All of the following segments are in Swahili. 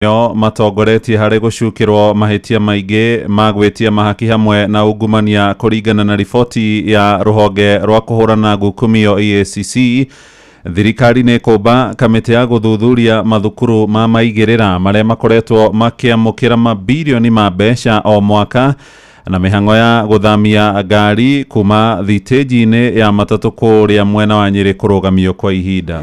yo matongoretie harĩ gũcukĩrwo mahĩtia maingĩ magwĩtia mahaki hamwe na ungumania kũringana na riboti ya rũhonge rwa kũhũrana ngukumio EACC. Thirikari nĩ kũmba kamĩtĩ ya gũthuthuria mathukuru ma maigĩrĩra marĩa makoretwo makĩamũkĩra mabilioni ma mbeca o mwaka na mĩhang'o ya gũthamia ngari kuma thitĩnji-inĩ ya matatũ kũrĩa mwena wa Nyĩrĩ kũrũgamio kwa ihinda.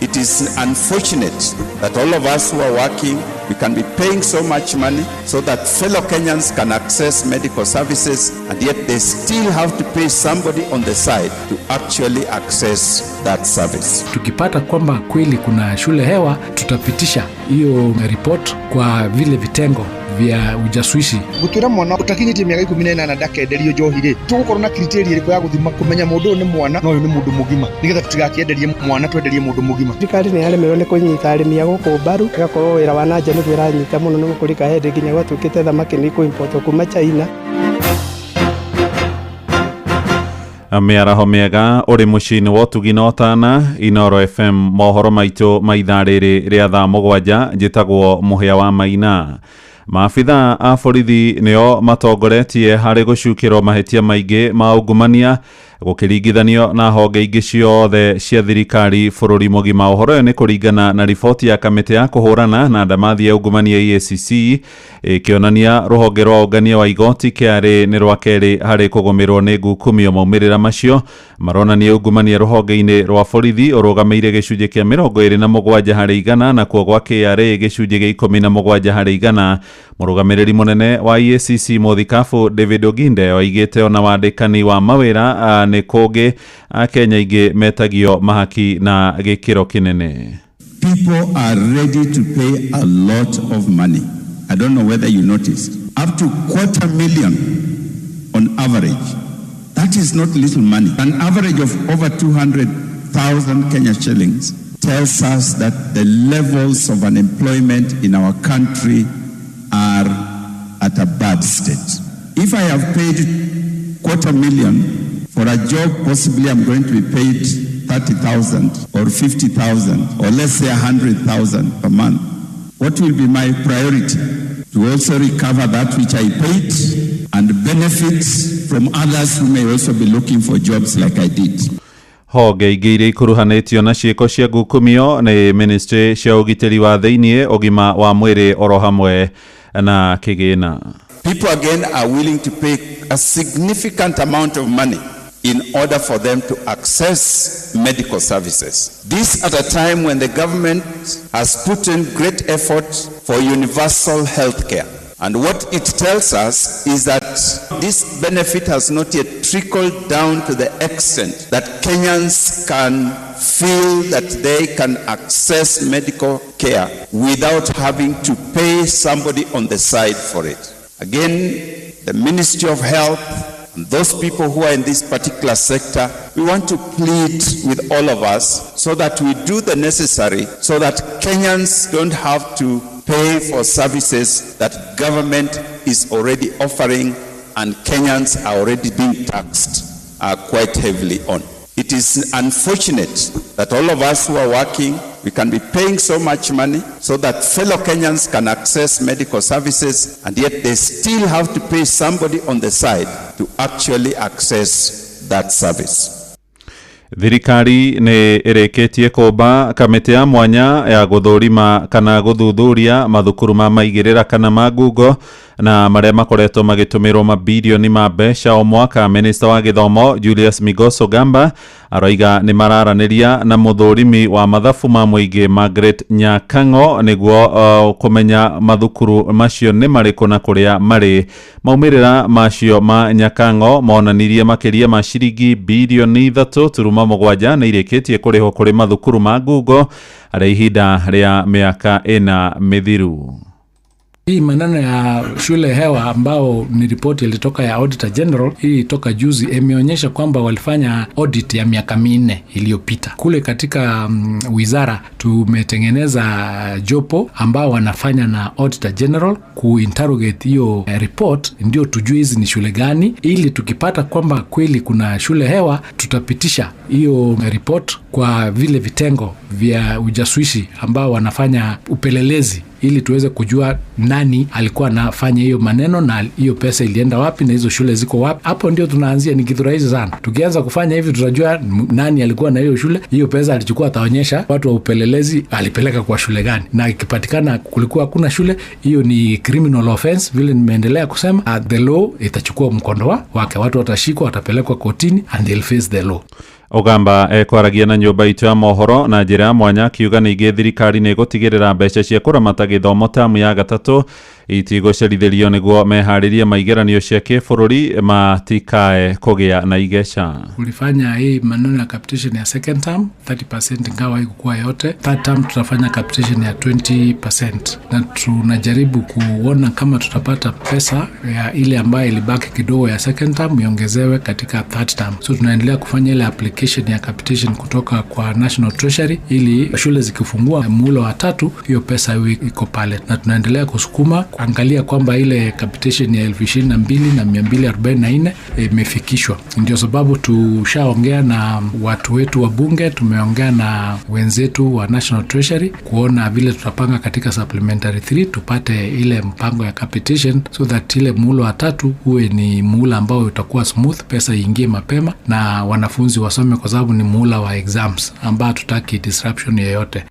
It is unfortunate that all of us who are working, we can be paying so much money so that fellow Kenyans can access medical services, and yet they still have to pay somebody on the side to actually access that service. Tukipata kwamba kweli kuna shule hewa, tutapitisha hiyo report kwa vile vitengo vya ujasuisi. Gutwira mwana utakinyite miaka 18 ndakenderio njohire tugukorwo na criteria iriko ya guthima kumenya mundu ni mwana no ni mundu mugima nigetha tutigakienderie mwana twenderie mundu mugima. Thirikari ni yaremerwo ni kunyita arimi guku mbaru igakorwo wira wa nanja ni gwiranyita muno ni gukurika hende nginya gwatukite thamaki ni ku import kuma China. Mĩaraho mĩega ũrĩ mũciĩ-inĩ wa ũtugi na ũtana Inooro FM mohoro maitũ ma ithaa rĩrĩ rĩa thaa 7 njĩtagwo Mũhĩa wa Maina. Maabitha a borithi nĩo matongoretie harĩ gũcukĩrwo mahĩtia maingĩ ma ungumania gũkĩringithanio na honge ingĩ ciothe cia thirikari bũrũri mũgima. Ũhoro ũyũ nĩ kũringana na riboti ya kamĩtĩ ya kũhũrana na ndamathi ya ungumania EACC ĩkĩonania rũhonge rwa ũngania wa igoti KRA nĩ rwa kerĩ harĩ kũgũmĩrwo nĩ ngukumio. Maumĩrĩra macio maronania ungumania rũhonge-inĩ rwa borithi ũrũgamĩire gĩcunjĩ kĩa 27 harĩ igana na kuo gwa KRA gĩcunjĩ gĩa 17 harĩ igana. Mũrũgamĩrĩri mũnene wa EACC Mũthikabu David Oginde oigĩte ona wandĩkani wa mawĩra nĩ kũngĩ Akenya aingĩ metagio mahaki na gĩkĩro kĩnene. People are ready to pay a lot of money. I don't know whether you noticed. Up to 250,000 on average. That is not little money. An average of over 200,000 Kenya shillings tells us that the levels of unemployment in our country are at a bad state. If I have paid 250,000 for a job, possibly I'm going to be paid 30,000 or 50,000 or let's say 100,000 per month. What will be my priority? To also recover that which I paid and benefit from others who may also be looking for jobs like I did. Honge ingĩ iria ikuruhanĩtio na ciĩko cia ngukumio nĩ ministry cia ũgitĩri wa thĩinĩ, ũgima wa mwĩrĩ oro hamwe na kĩgĩna. People again are willing to pay a significant amount of money in order for them to access medical services. This at a time when the government has put in great effort for universal health care. And what it tells us is that this benefit has not yet trickled down to the extent that Kenyans can feel that they can access medical care without having to pay somebody on the side for it. Again, the Ministry of Health and those people who are in this particular sector, we want to plead with all of us so that we do the necessary so that Kenyans don't have to pay for services that government is already offering and Kenyans are already being taxed quite heavily on. It is unfortunate that all of us who are working, we can be paying so much money so that fellow Kenyans can access medical services, and yet they still have to pay somebody on the side to actually access that service. Thirikari nĩ ĩrĩkĩtie kũmba kamĩtĩ ya mwanya ya gũthũrima kana gũthuthuria mathukuru ma maigĩrĩra kana ma ngungo na marĩa makoretwo magĩtũmĩrwo mabilioni ma mbeca o mwaka. Minista wa gĩthomo Julius Migos Ogamba aroiga nĩ mararanĩria na mũthũrimi wa mathabu ma mũingĩ Margaret Nyakang'o nĩguo kũmenya mathukuru macio nĩ marĩkũ na kũrĩa marĩ. Maumĩrĩra macio ma Nyakang'o monanirie makĩria ma ciringi bilioni 3.7 nĩ irĩkĩtie kũrĩhwo kũrĩ mathukuru ma ngungo harĩ ihinda rĩa mĩaka 4 mĩthiru. Hii maneno ya shule hewa ambao ni ripoti ilitoka ya Auditor General, hii toka juzi, imeonyesha kwamba walifanya audit ya miaka 4 iliyopita. Kule katika wizara tumetengeneza jopo ambao wanafanya na Auditor General kuinterrogate hiyo report, ndio tujue hizi ni shule gani, ili tukipata kwamba kweli kuna shule hewa tutapitisha hiyo report kwa vile vitengo vya ujasusi ambao wanafanya upelelezi, ili tuweze kujua nani alikuwa anafanya hiyo maneno na hiyo pesa ilienda wapi na hizo shule ziko wapi. Hapo ndio tunaanzia, ni kitu rahisi sana. Tukianza kufanya hivi tutajua nani alikuwa na hiyo shule, hiyo pesa alichukua, ataonyesha watu wa upelelezi alipeleka kwa shule gani, na ikipatikana kulikuwa hakuna shule, hiyo ni criminal offense. Vile nimeendelea kusema, the law itachukua mkondo wake, watu watashikwa, watapelekwa kotini and they'll face the law. Ogamba kwaragia na nyumba itu ya mohoro na njira mwanya kiuga ningi thirikari ni gutigirira mbeca cia kuramata githomo tamu ya gatatu itigũcerithĩrio nĩguo meharĩrie maigeranio cia kĩbũrũri matikae kũgĩa na igeca. Ulifanya hii maneno ya capitation ya second term 30% ingawa haikuwa yote. Third term tutafanya capitation ya 20%, na tunajaribu kuona kama tutapata pesa ya ile ambayo ilibaki kidogo ya second term iongezewe katika third term. So tunaendelea kufanya ile application ya capitation kutoka kwa National Treasury, ili shule zikifungua muhula wa 3 hiyo pesa iko pale, na tunaendelea kusukuma angalia kwamba ile capitation ya 22,244 imefikishwa. Ndio sababu tushaongea na watu wetu wa bunge, tumeongea na wenzetu wa National Treasury kuona vile tutapanga katika supplementary 3 tupate ile mpango ya capitation, so that ile muhula wa 3 uwe ni muhula ambao utakuwa smooth, pesa iingie mapema na wanafunzi wasome, kwa sababu ni muhula wa exams ambao tutaki disruption yoyote.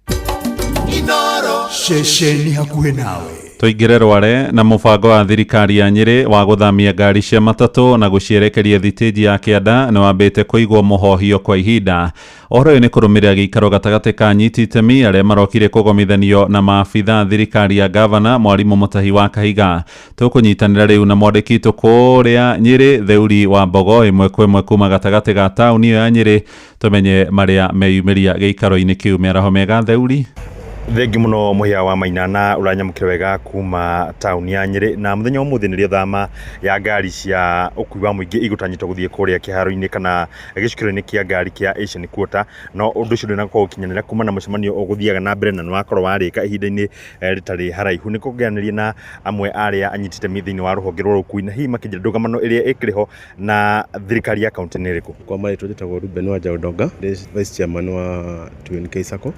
Inoro shesheni hakuhe nawe. Tuingire Rware na mubango wa thirikari ya Nyeri wa guthamia ngari cia matatu na gucierekeria thitĩnji ya Kĩanda nĩ wambĩte kũigwo mũhohio kwa ihinda. Ũhoro ũyũ nĩ kũrũmĩrĩra gĩikaro gatagatĩ ka anyiti itemi arĩa marokire kũgomithanio na maabitha thirikari ya gavana Mwarimũ Mũtahi wa Kahiga. Tũkũnyitanĩra rĩu na mwandĩki witũ kũrĩa Nyeri Theuri wa Mbogo, ĩmwe kwa ĩmwe kuma gatagatĩ ga taũni ĩyo ya Nyeri, tũmenye marĩa meyumĩria gĩikaro-inĩ kĩu. Mĩaraho mega Theuri. Thengi muno muhia wa Mainana uranyamukire wega kuma tauni ya Nyeri, na muthenya umuthi nirio thama ya ngari cia ukui wa muingi igutanyitwo guthie kuria kiharo-ini kana gicukiro-ini kia ngari kia Asian Quarter. No undu ucio ndina ko ukinyanira kuma na mucemanio uguthiaga na mbere na nwakorwo warika ihinda-ini ritari haraihu ni kuganiria na amwe aria anyitite mithini wa ruhonge rwa ukui, na hii makijira ndugamano iria ikiriho na thirikari ya kaunti niriku. Kwa mali twetagwo Ruben wa Jaudonga, vice chairman wa 2NK Sacco,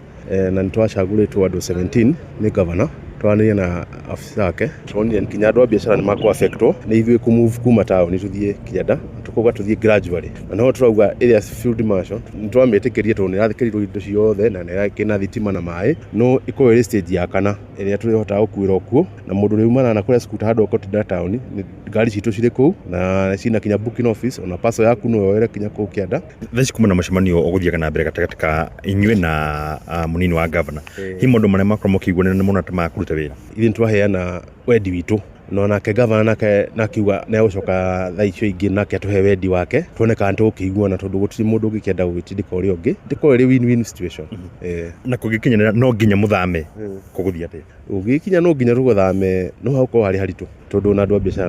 na nitwacagũrĩtwo andũ 17 nĩ governor. Twanĩria na afisa yake tuonire nginya andũ a biashara nĩ makwa affectwo nĩ ithuĩ kumove kuma taũni tũthiĩ Kĩanda, tukuga tũthiĩ gradually, na no turauga area field marshal nĩtwamĩtĩkĩrie tondũ nĩrathikĩrĩrio indo ciothe na nĩrakĩna thitima na maĩ, no ĩkorwo stage ya kana ĩrĩa tũrĩhotaga gũkuĩra kuo, na mũndũ rĩu mana na kũrĩa skuta handũ okotida taũni ngari citũ cirĩ kũu na cina kinya booking office, ona paso yaku no yoere kinya kũu Kĩanda. Thaici kuma na mũcemanio ũgũthiaga na mbere gatagatĩ ka inyuĩ na mũnini wa governor, hi maũndũ marĩa makorwo mũkĩiguana nĩ mũno makuruta wĩra. Ithuĩ nĩtwaheana wendi witũ, no nake governor nake nakiuga nĩagũcoka thaa icio ingĩ nake atũhe wendi wake, tuone kana tũkĩiguana, tondũ gũtirĩ mũndũ ũngĩkĩenda gũgĩtindĩka ũrĩa ũngĩ, ndĩkorwo ĩrĩ win-win situation. Na kũgĩkinyanĩra no nginya mũthame kũgũthiĩ atĩa? Ũgĩkinya no nginya tũgũthame, no haukorwo harĩ haritũ tondũ na andũ a biashara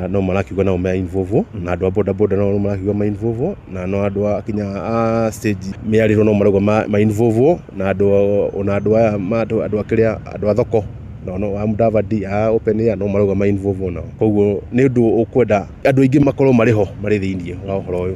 no marakiuga nao me involve, na andũ a boda boda no marakiuga ma involve, na no andũ a kinya a stage mĩarĩro no marauga ma involve, na andũ aya andũ a thoko no wa Mudavadi a open air no marauga ma involve nao. Koguo nĩ ũndũ ũkwenda andũ aingĩ makorwo marĩho marĩ thĩinĩ wa ũhoro ũyũ.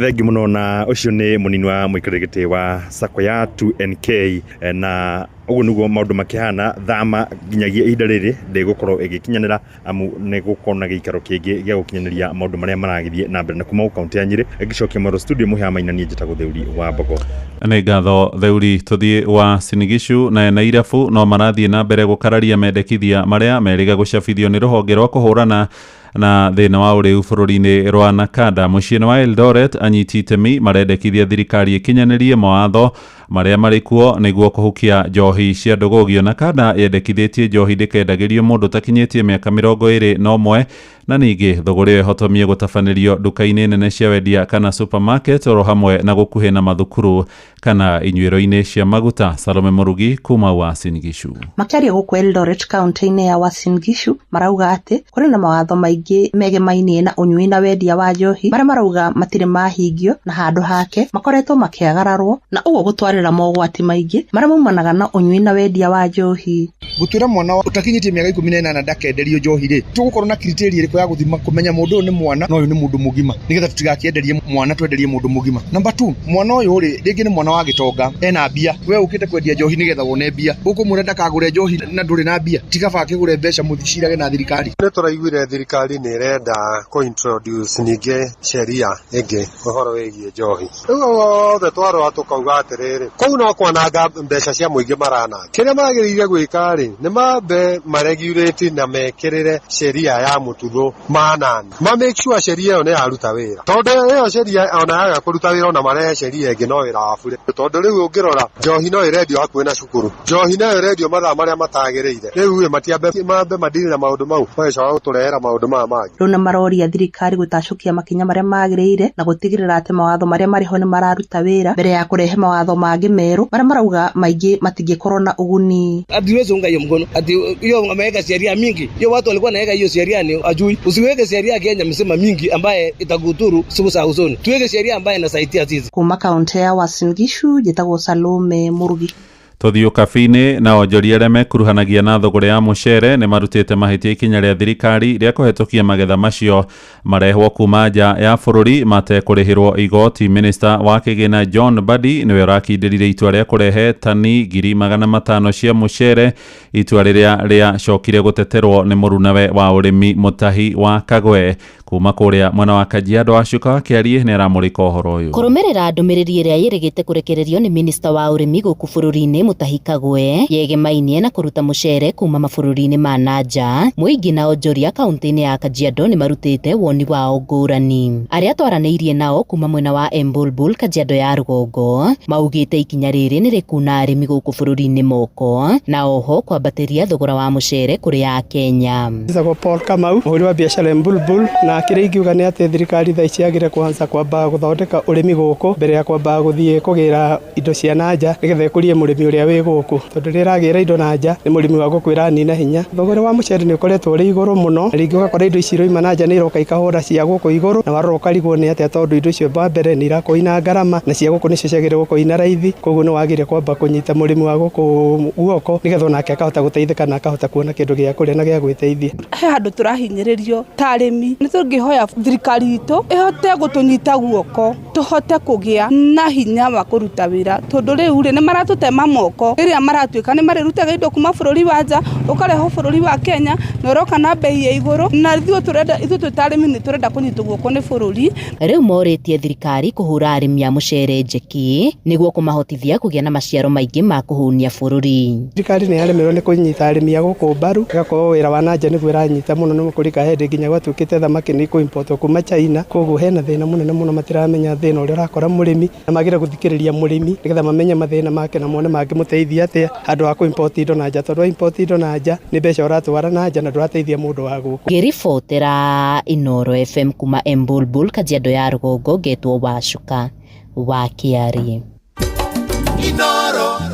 Thengi muno, na ũcio nĩ mũnini wa mũikarĩri gĩtĩ wa Sacco ya 2NK, na uguo niguo maundu makihana thama nginyagia ihinda riri ndigũkorwo ĩgĩkinyanĩra, amu nĩ gũkorwo na gĩikaro kĩngĩ gĩa gũkinyanĩria maundu marĩa maragithie na mbere na kuma kaunti ya Nyeri. Ĩgĩcokia Moro studio Mũhĩa Mainania, njĩtagwo Theuri wa Mbogo. Nĩ ngatho Theuri. Tũthiĩ wa Sinigishu na Nairabu no marathiĩ na mbere gũkararia mendekithia marĩa meriga gũcabithio nĩ rũhonge rwa kũhũrana na thĩna wa ũrĩu bũrũri-inĩ rwa Nakada. Mũciĩ wa Eldoret anyiti itemi marendekithia thirikari ĩkinyanĩrie mawatho maria mari kuo niguo kuhukia njohi cia ndugugio na kada yendekithitie njohi ndikendagĩrio mũndũ takinyitie mĩaka 21 na ningĩ thogora ĩyo ĩhotomie gũtabanirio nduka-inĩ nene cia wendia kana supermarket oro hamwe na gũkuhĩ na mathukuru kana inyuĩro-inĩ cia maguta. Salome Murugi kuma Uasin Gishu. Makiaria gũkũ Eldoret kaunti-inĩ ya Uasin Gishu marauga atĩ kũrĩ na mawatho maingĩ megemainie na ũnyui na wendia wa njohi marĩa marauga matirĩ mahingio na handũ hake makoretwo makĩagararwo na ũguo gũtwarĩra mogwati maingĩ marĩa maumanaga na ũnyui na wendia wa njohi. Gũtuĩra mwana ũtakinyĩtie mĩaka 18 ndakenderio njohi rĩ, tũgũkorwo na criteria ĩrĩkũ ya gũthima kũmenya mũndũ ũyũ nĩ mwana na ũyũ nĩ mũndũ mũgima, nĩgetha tũtigakĩenderie mwana twenderie mũndũ mũgima. Number 2, mwana ũyũ rĩ rĩngĩ nĩ mwana wa gĩtonga ena mbia, we ũkĩte kwendia njohi nĩgetha wone mbia, ũkũmwĩra ndakagũre njohi na ndũrĩ na mbia, tigaba akĩgũre mbeca mũthicirage na thirikari. Nĩ tũraiguire thirikari nĩ ĩrenda kũ-introduce ningĩ sheria ĩngĩ ũhoro wĩgiĩ njohi. Rĩu othe twarora tũkauga atĩrĩrĩ, kũu no kwananga mbeca cia mũingĩ marana. Kĩrĩa magĩrĩire gwĩka rĩ, nĩ mambe maregulate na mekĩrĩre sheria ya mũtutho manani. Make sure sheria ĩyo nĩ yaruta wĩra. Tondũ ĩyo sheria ona yaga kũruta wĩra ona marehe sheria ĩngĩ no wĩra wa bure. Tondũ rĩu ũngĩrora njohi no ĩrendio hakuhĩ na cukuru. Njohi no ĩrendio mathaa marĩa matagĩrĩire. Rĩu mambe madini na maũndũ mau magacoka gũtũrehera maũndũ maya mangĩ. Rĩu nĩ maroria thirikari gũtacũkia makinya marĩa magĩrĩire na gũtigĩrĩra atĩ mawatho marĩa marĩho nĩ mararuta wĩra mbere ya kũrehe mawatho mangĩ merũ marĩa marauga maingĩ matingĩkorwo na uguni. Hatuwezi unga hiyo mkono ati hiyo ameweka sheria mingi, hiyo watu walikuwa naweka hiyo sheria ni ajui. Usiweke sheria Kenya msema mingi ambaye itakudhuru siku za usoni, tuweke sheria ambaye inasaidia sisi. Kuma kaunti ya Uasin Gishu njĩtagwo Salome Murugi. Tuthiũ kabi-inĩ na onjoria arĩa mekuruhanagia na thogora ya mũcere nĩ marutĩte mahĩtia ikinya rĩa thirikari rĩa kũhetũkia magetha macio marehwo kuma nja ya bũrũri matekũrĩhĩrwo igoti. Minista wa kĩgĩna John Mbadi nĩwe ũrakindĩrire itua rĩa kũrehe tani 500,000 cia mũcere, itua rĩrĩa rĩacokire gũteterwo nĩ mũrunawe wa ũrĩmi Mũtahi wa Kagwe kuma kũrĩa mwena wa Kajiado. Acuka Kĩarie nĩ aramũrĩka ũhoro ũyũ. Kũrũmĩrĩra ndũmĩrĩri ĩrĩa yĩrĩgĩte kũrekererio nĩ minista wa ũrĩmi gũkũ bũrũri-inĩ Mũtahi Kagwe yegemainie na kũruta mũcere kuma mabũrũri-inĩ ma nanja, mũingĩ na onjoria kaunti-inĩ ya Kajiado nĩ marutĩte woni wao ngũrani. Arĩa twaranĩirie nao kuma mwena wa Embulbul, Kajiado ya rũgongo, maugĩte ikinya rĩrĩ nĩ rĩkuna arĩmi gũkũ bũrũri-inĩ moko na oho kwambatĩria thogora wa mũcere kũrĩ Akenya. Njĩtagwo Paul Kamau, mũhũri wa biacara Embulbul, na kĩrĩa ingiuga nĩ atĩ thirikari thaa ici yagĩrĩire kwanza kwamba gũthondeka ũrĩmi gũkũ mbere ya kwamba gũthiĩ kũgĩra indo cia nanja nĩgetha ĩkũrie mũrĩmi ũrĩa wĩ gũkũ, tondũ rĩrĩa agĩra indo nanja nĩ mũrĩmi wa gũkwĩra nina hinya. Thogora wa mũcere nĩ ũkoretwo ũrĩ igũrũ mũno, na rĩngĩ ũgakora indo ici iroima nanja nĩ iroka ikahũra cia gũkũ igũrũ, na warora ũkarigwo nĩ atĩa tondũ indo icio wa mbere nĩ irakorwo ina ngarama na cia gũkũ nĩcio ciagĩrĩire gũkorwo ina raithi. Koguo nĩ wagĩrĩire kwamba kũnyita mũrĩmi wa gũkũ guoko nĩgetha onake akahota gũteithĩka na akahota kuona kĩndũ gĩa kũrĩa na gĩa gwĩteithia. He handũ tũrahinyĩrĩrio ta arĩmi, nĩ tũngĩhoya thirikari itũ ĩhote gũtũnyita guoko tũhote kũgĩa na hinya wa kũruta wĩra, tondũ rĩu nĩ maratũtema moko rĩrĩa maratuĩka nĩ marĩrutaga indo kuma bũrũri wa nja ũkareho bũrũri wa Kenya na ũroka na bei ya igũrũ, na ithuĩ ta arĩmi nĩ tũrenda kũnyitwo guoko nĩ bũrũri. Rĩu morĩtie thirikari kũhũra arĩmi a mũcere njeki nĩguo kũmahotithia kũgĩa na maciaro maingĩ ma kũhũnia bũrũri. Thirikari nĩ yaremerwo nĩ kũnyita arĩmi a gũkũ mbaru, ĩgakorwo wĩra wa nanja nĩguo ĩranyita mũno nĩ kũrika hĩndĩ nginya gwatuĩkĩte thamaki nĩ kũ-import kuma China. Koguo hena thĩna mũnene mũno matiramenya thĩna ũrĩa ũrakora mũrĩmi, na magĩrĩire gũthikĩrĩria mũrĩmi nĩgetha mamenye mathĩna make na mone mangĩmũteithia atĩa handũ ha kũ-import indo nanja, tondũ import indo nanja nĩ mbeca ũratwara nanja na ndũrateithia mũndũ wa gũkũ. Ngĩribotera Inoro FM kuma Embulbul, Kajiado ya rũgongo, ngetwo Wacuka wa Kĩarie.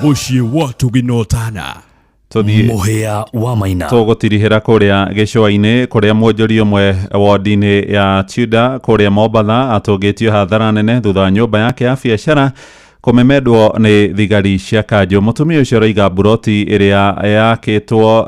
Mũciĩ wa tũginotana mũhĩa wa Maina. Tũgũtirihĩra kũrĩa gĩcũa-inĩ kũrĩa mwonjoria ũmwe wodi-inĩ ya Tudor kũrĩa Mombatha atũngĩtio hathara nene thutha wa nyũmba yake ya biacara kũmemendwo nĩ thigari cia kanjũ. Mũtumia ũcio arauga buroti ĩrĩa yakĩtwo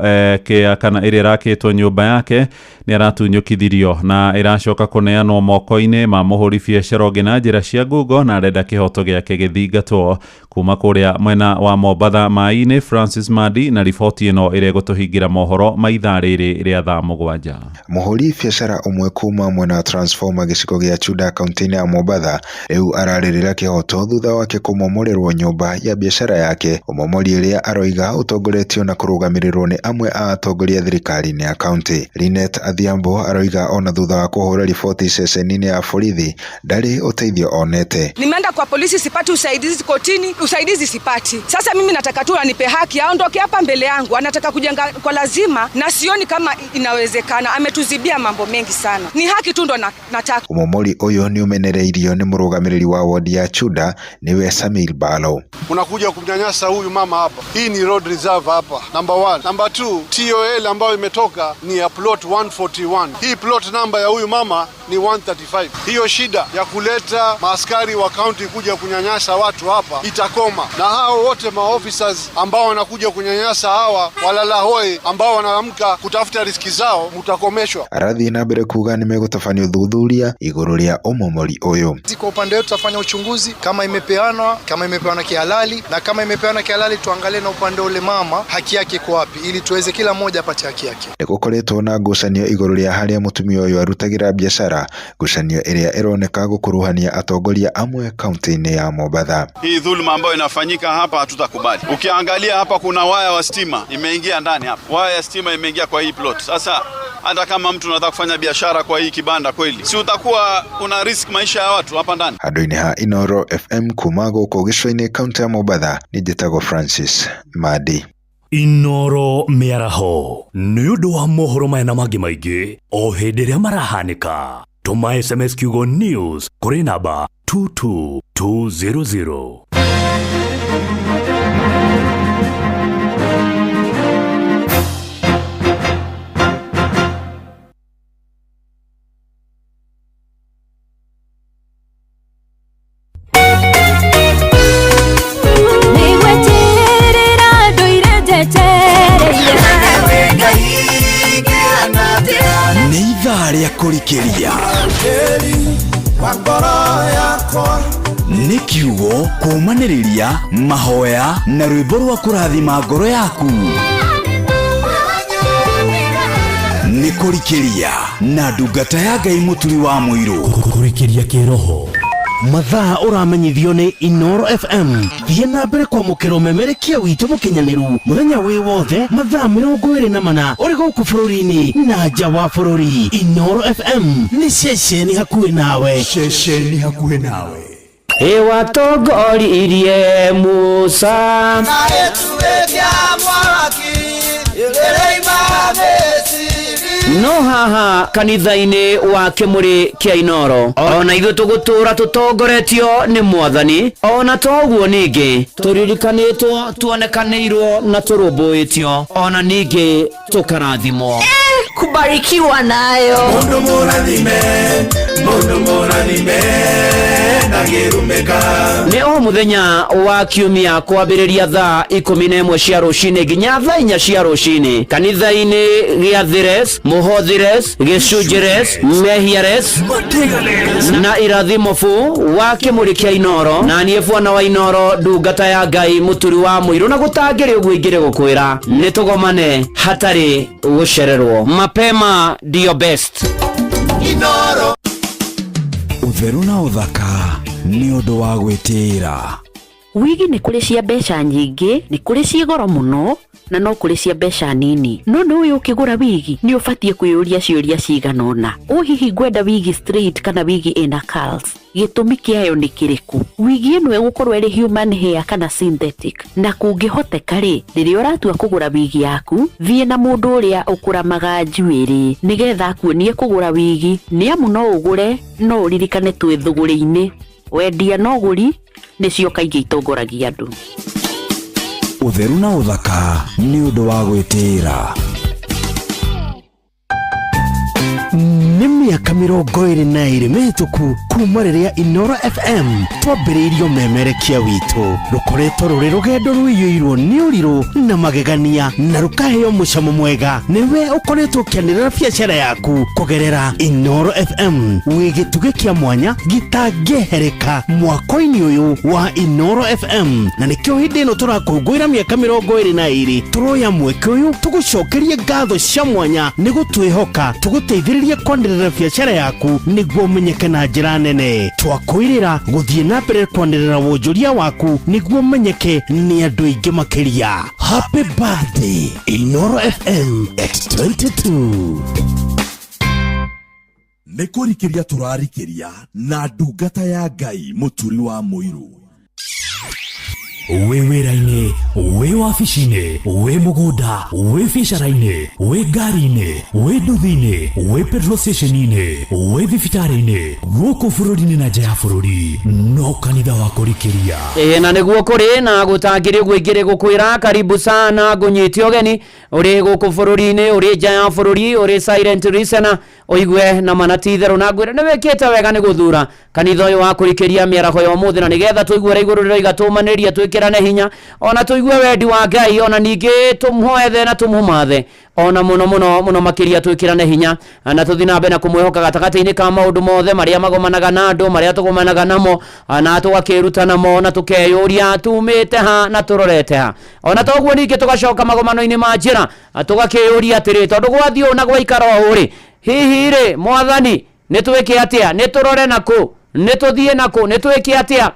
kana ĩrĩa ĩrakĩtwo nyũmba yake nĩ aratunyũkithirio na ĩracoka kũneanwo moko-inĩ ma mũhũri biacara ũngĩ na njĩra cia ngungo, na arenda kĩhoto gĩake gĩthingatwo. Kuma kũrĩa mwena wa Mombatha mai-inĩ, Francis Madi na riboti ĩno ĩrĩa gũtũhingira mohoro ma ithaa rĩrĩ rĩa thaa 7. Mũhũri biacara ũmwe kuma mwena wa Transformer gĩcigo gĩa Tudor kaunti-inĩ ya Mombatha rĩu ararĩrĩra kĩhoto thutha wake kumomorerwo nyumba ya biashara yake, umomori uria aroiga utongoretio na kurugamirirwo ni amwe a atongoria thirikari-ini ya kaunti. Linet Adhiambo aroiga ona thutha wa kuhura riboti ceceni-ini ya borithi ndari uteithio onete. Nimeenda kwa polisi sipati usaidizi, kotini usaidizi sipati. Sasa mimi nataka tu anipe haki, aondoke hapa mbele yangu. Anataka kujenga kwa lazima na sioni kama inawezekana. Ametuzibia mambo mengi sana. Ni haki tu ndo nataka. Umomori uyu ni umenereirio ni murugamiriri wa wodi ya Chuda niwe Samil Balo. Unakuja kumnyanyasa huyu mama hapa. Hii ni road reserve hapa. Number 1. Number 2, TOL ambayo imetoka ni ya plot 141. Hii plot number ya huyu mama ni 135. Hiyo shida ya kuleta maaskari wa county kuja kunyanyasa watu hapa itakoma. Na hao wote maofficers ambao wanakuja kunyanyasa hawa walala hoi ambao wanaamka kutafuta riski zao mutakomeshwa. Arathi na mbere kuga ni megutafanya uthuthuria iguru ria umomori uyu. Kwa upande wetu tutafanya uchunguzi kama imepeanwa kihalali, na kama imepeanwa kihalali tuangalie na upande ule mama haki yake iko wapi ili tuweze kila mmoja apate haki yake. Nigukoretwo na ngucanio iguru ria haria mutumia uyu arutagira biashara, ngucanio iria ironeka gukuruhania atongoria amwe kaunti-ini ya Mombasa. Hii dhuluma ambayo inafanyika hapa hatutakubali. Ukiangalia hapa kuna waya wa stima imeingia ndani hapa. Waya ya stima imeingia kwa hii plot. Sasa hata kama mtu anataka kufanya biashara kwa hii kibanda kweli, si utakuwa una risk maisha ya watu hapa ndani. Handu-ini ha Inoro FM kuma guku gicua-ini kaunti ya Mombasa, ni njitagwo Francis Madi. Inoro miaraho ni undu wa mohoro maya na mangi maingi o hindi ria marahanika. Tuma SMS kiugo news kuri namba 22200. Ria kurikiria ni kiugo kumaniriria mahoya na rwimbo rwa kurathima ngoro yaku. Ni kurikiria na ndungata ya Ngai muturi wa muiru. Kurikiria kiroho mathaa uramenyithio ni Inoro FM. Thie na mbere kwa mukiro memerekia witu mukinyaniru muthenya wi wothe mathaa 24 uri guku bururi-ini na nja wa bururi. Inoro FM ni ceceni hakuhi nawe, ceceni hakuhi nawe. Watongoririe Musa na etuwekia mwaki ilereima Misiri. No haha kanitha-ini wa Kimuri kia Inoro ona ithu tugutura tutongoretio ni Mwathani, ona toguo ningi turirikanitwo tuonekanirwo na turumbuitio, ona ningi tukarathimwo. Kubarikiwa nayo mundu murathime nagirumeka. Ni o muthenya wa kiumia kwambiriria thaa 11 cia rucini nginya thaa 4 cia rucini kanitha-ini gia Thires, Muhothires, Gicunjires, Mehiares na Irathimofu wa Kimuri kia Inoro, na nie bwana wa Inoro ndungata ya Ngai muturi wa muiru, na gutangire uguo ingire gukwira ni tugomane hatari gucererwo. Mapema ndio best. Inoro utheru na uthaka ni undu wa gwitira. Wigi ni kuri cia mbeca nyingi, ni kuri cia goro muno, na no kuri cia mbeca nini. No uyu ukigura wigi ni ubatie kwiyuria ciuria cigana ona. Hihi ngwenda wigi straight kana wigi ina curls? Gitumi kiayo ni kiriku? Wigi ino egukorwo iri human hair kana synthetic? Na kungihoteka ri riria uratua kugura wigi yaku, thie na mundu uria ukuramaga njuiri nigetha akuonie kugura wigi, ni amu no ugure no uririkane twi thuguri-ini. Wendia no guri nicio kaingĩ itongoragia andu. Utheru na uthaka ni undu wa gwitira. Ni miaka 22 mihituku kuma riria Inoro FM twambiriirio memerekia witu rukoretwo ruri rugendo rwiyuirwo ni uriru na magegania na rukaheo mucamo mwega. Niwe ukoretwo ukianirira biacara yaku kugerera Inoro FM wigituge kia mwanya gitangĩhereka mwako-ini uyu wa Inoro FM, na nikio hindi ino turakungwira miaka 22 turoya mweke uyu tugucokerie ngatho cia mwanya ni gutwihoka tuguteithiririe kwandira kwanirira biacara yaku niguo umenyeke na njira nene. Twakwirira guthie na mbere kwanirira wonjoria waku niguo umenyeke ni andu aingi makiria. Happy birthday Inoro FM at 22. Nekurikiria turarikiria na ndungata ya Ngai muturi wa Muiru. We wĩra-inĩ, we wabici-inĩ, we mũgũnda, we biacara-inĩ, we ngari-inĩ, we nduthi-inĩ, we petrol station-inĩ, we thibitarĩ-inĩ, gũkũ bũrũri-inĩ na nja ya bũrũri, no kanitha wa kũrikĩria. Na nĩguo kũrĩ na gũtangĩrĩ gwĩngĩrĩ gũkwĩra karibu sana ngũnyĩte ũgeni ũrĩ gũkũ bũrũri-inĩ, ũrĩ nja ya bũrũri, ũrĩ silent listener, ũigue na manati itherũ na ngwĩra nĩ wĩkĩte wega nĩ gũthura kanitha ũyũ wa kũrikĩria mĩaraho ya ũmũthĩ, na nĩgetha tũigue igũrũ rĩrĩa igatũmanĩria twĩkĩrane hinya, ona tũigue wendi wa Ngai, ona ningĩ tũmũhoethe na tũmũmathe, ona mũno makĩria twĩkĩrane hinya, na tũthiĩ na mbere na kũmwĩhoka gatagatĩ-inĩ ka maũndũ mothe marĩa magomanaga na andũ, marĩa tũgomanaga namo, na tũgakĩruta namo, na tũkeyũria tumĩte ha na tũrorete ha. Ona toguo ningĩ tũgacoka magomano-inĩ ma njĩra tũgakĩyũria atĩrĩ, tondũ gwathiĩ ũũ na gwaikara ũũ-rĩ, hihi rĩ Mwathani nĩtwĩke atĩa, nĩtũrore nakũ, nĩtũthiĩ nakũ, nĩtwĩke atĩa?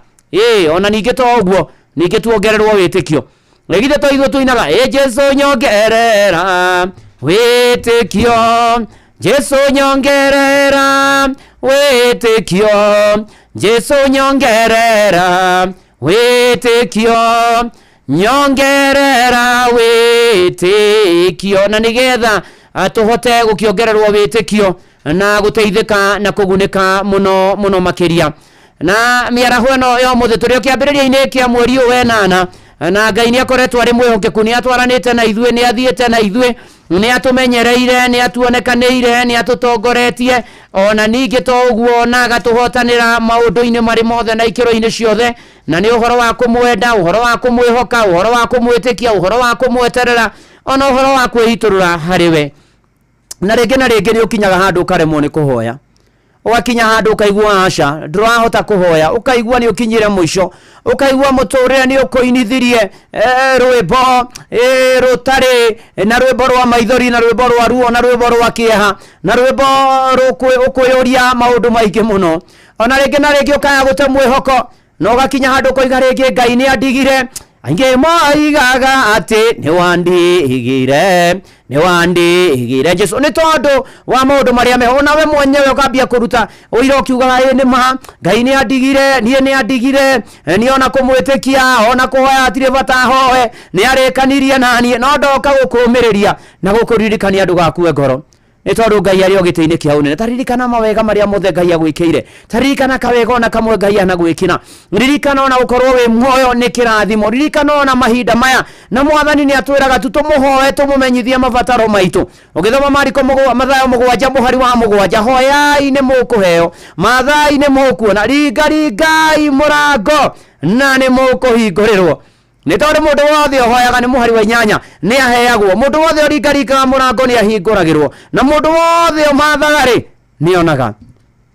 Ona ningĩ to ũguo ningĩ tuongererwo wĩtĩkio. Githĩ to ithuĩ tuinaga Jesu nyongerera wĩtĩkio, Jesu nyongerera wĩtĩkio, Jesu nyongerera wĩtĩkio, nyongerera wĩtĩkio, na nĩgetha tũhote gũkĩongererwo wĩtĩkio na gũteithĩka na kũgunĩka mũno makĩria. Na mĩaraho ĩno ya ũmũthĩ tũrĩ kĩambĩrĩria-inĩ kĩa mweri ũyũ wenana, na Ngai nĩ akoretwo arĩ mwĩhokeku, nĩ atwaranĩte na ithuĩ, nĩ athiĩte na ithuĩ, nĩ atũmenyereire, nĩ atuonekanĩire, nĩ atũtongoretie, ona ningĩ to ũguo na agatũhotanĩra maũndũ-inĩ marĩ mothe na ikĩro-inĩ ciothe, na nĩ ũhoro wa kũmwenda, ũhoro wa kũmwĩhoka, ũhoro wa kũmwĩtĩkia, ũhoro wa kũmweterera, ona ũhoro wa kwĩhitũrũra harĩ we. Na rĩngĩ nĩ ũkinyaga handũ ũkaremwo nĩ kũhoya, ũgakinya handũ ũkaigua aca ndũrahota kũhoya, ũkaigua nĩ ũkinyire mũico, ũkaigua mũtũrĩre nĩ ũkũinithirie rwĩmbo rũtarĩ, na rwĩmbo rwa maithori, na rwĩmbo rwa ruo, na rwĩmbo rwa kĩeha, na rwĩmbo ũkwĩyũria maũndũ maingĩ mũno. Ona rĩngĩ na rĩngĩ ũkaya gũte mwĩhoko, na ũgakinya handũ ũkoiga rĩngĩ Ngai nĩ andigire, aingĩ moigaga atĩ nĩ wandigire Jesu, nĩ tondũ wa maũndũ marĩa meho. Ona we mwenyewe ũkambia kũruta ũira ũkiugaga nĩ ma Ngai nĩ andigire, niĩ nĩ andigire, nĩ ona kũmwĩtĩkia, ona kũhoya atirĩ bata hoe, nĩ arĩkanirie na niĩ, no ndoka gũkũũmĩrĩria na gũkũririkania ndũgakue ngoro, nĩ tondũ Ngai arĩ o gĩtĩ-inĩ kĩa ũnene. Taririkana mawega marĩa mothe Ngai agwĩkĩire, taririkana kawega ona kamwe Ngai anagwĩkĩra, ririkana ona gũkorwo wĩ muoyo nĩ kĩrathimo, ririkana ona mahinda maya na Mwathani nĩ atwĩraga tu tũmũhoe, tũmũmenyithie mabataro maitũ. Ũgĩthoma Mariko Mathayo 7 mũhari wa 7, hoyai nĩ mũkũheo, mathai nĩ mũkuona, ringai mũrango na nĩ mũkũhingũrĩrwo. Nĩ tondũ mũndũ wothe ũhoyaga nĩ mũhari wa 8 nĩ aheagwo, mũndũ wothe ũringaringaga mũrango nĩ ahingũragĩrwo, na mũndũ wothe ũmathaga-rĩ nĩ onaga.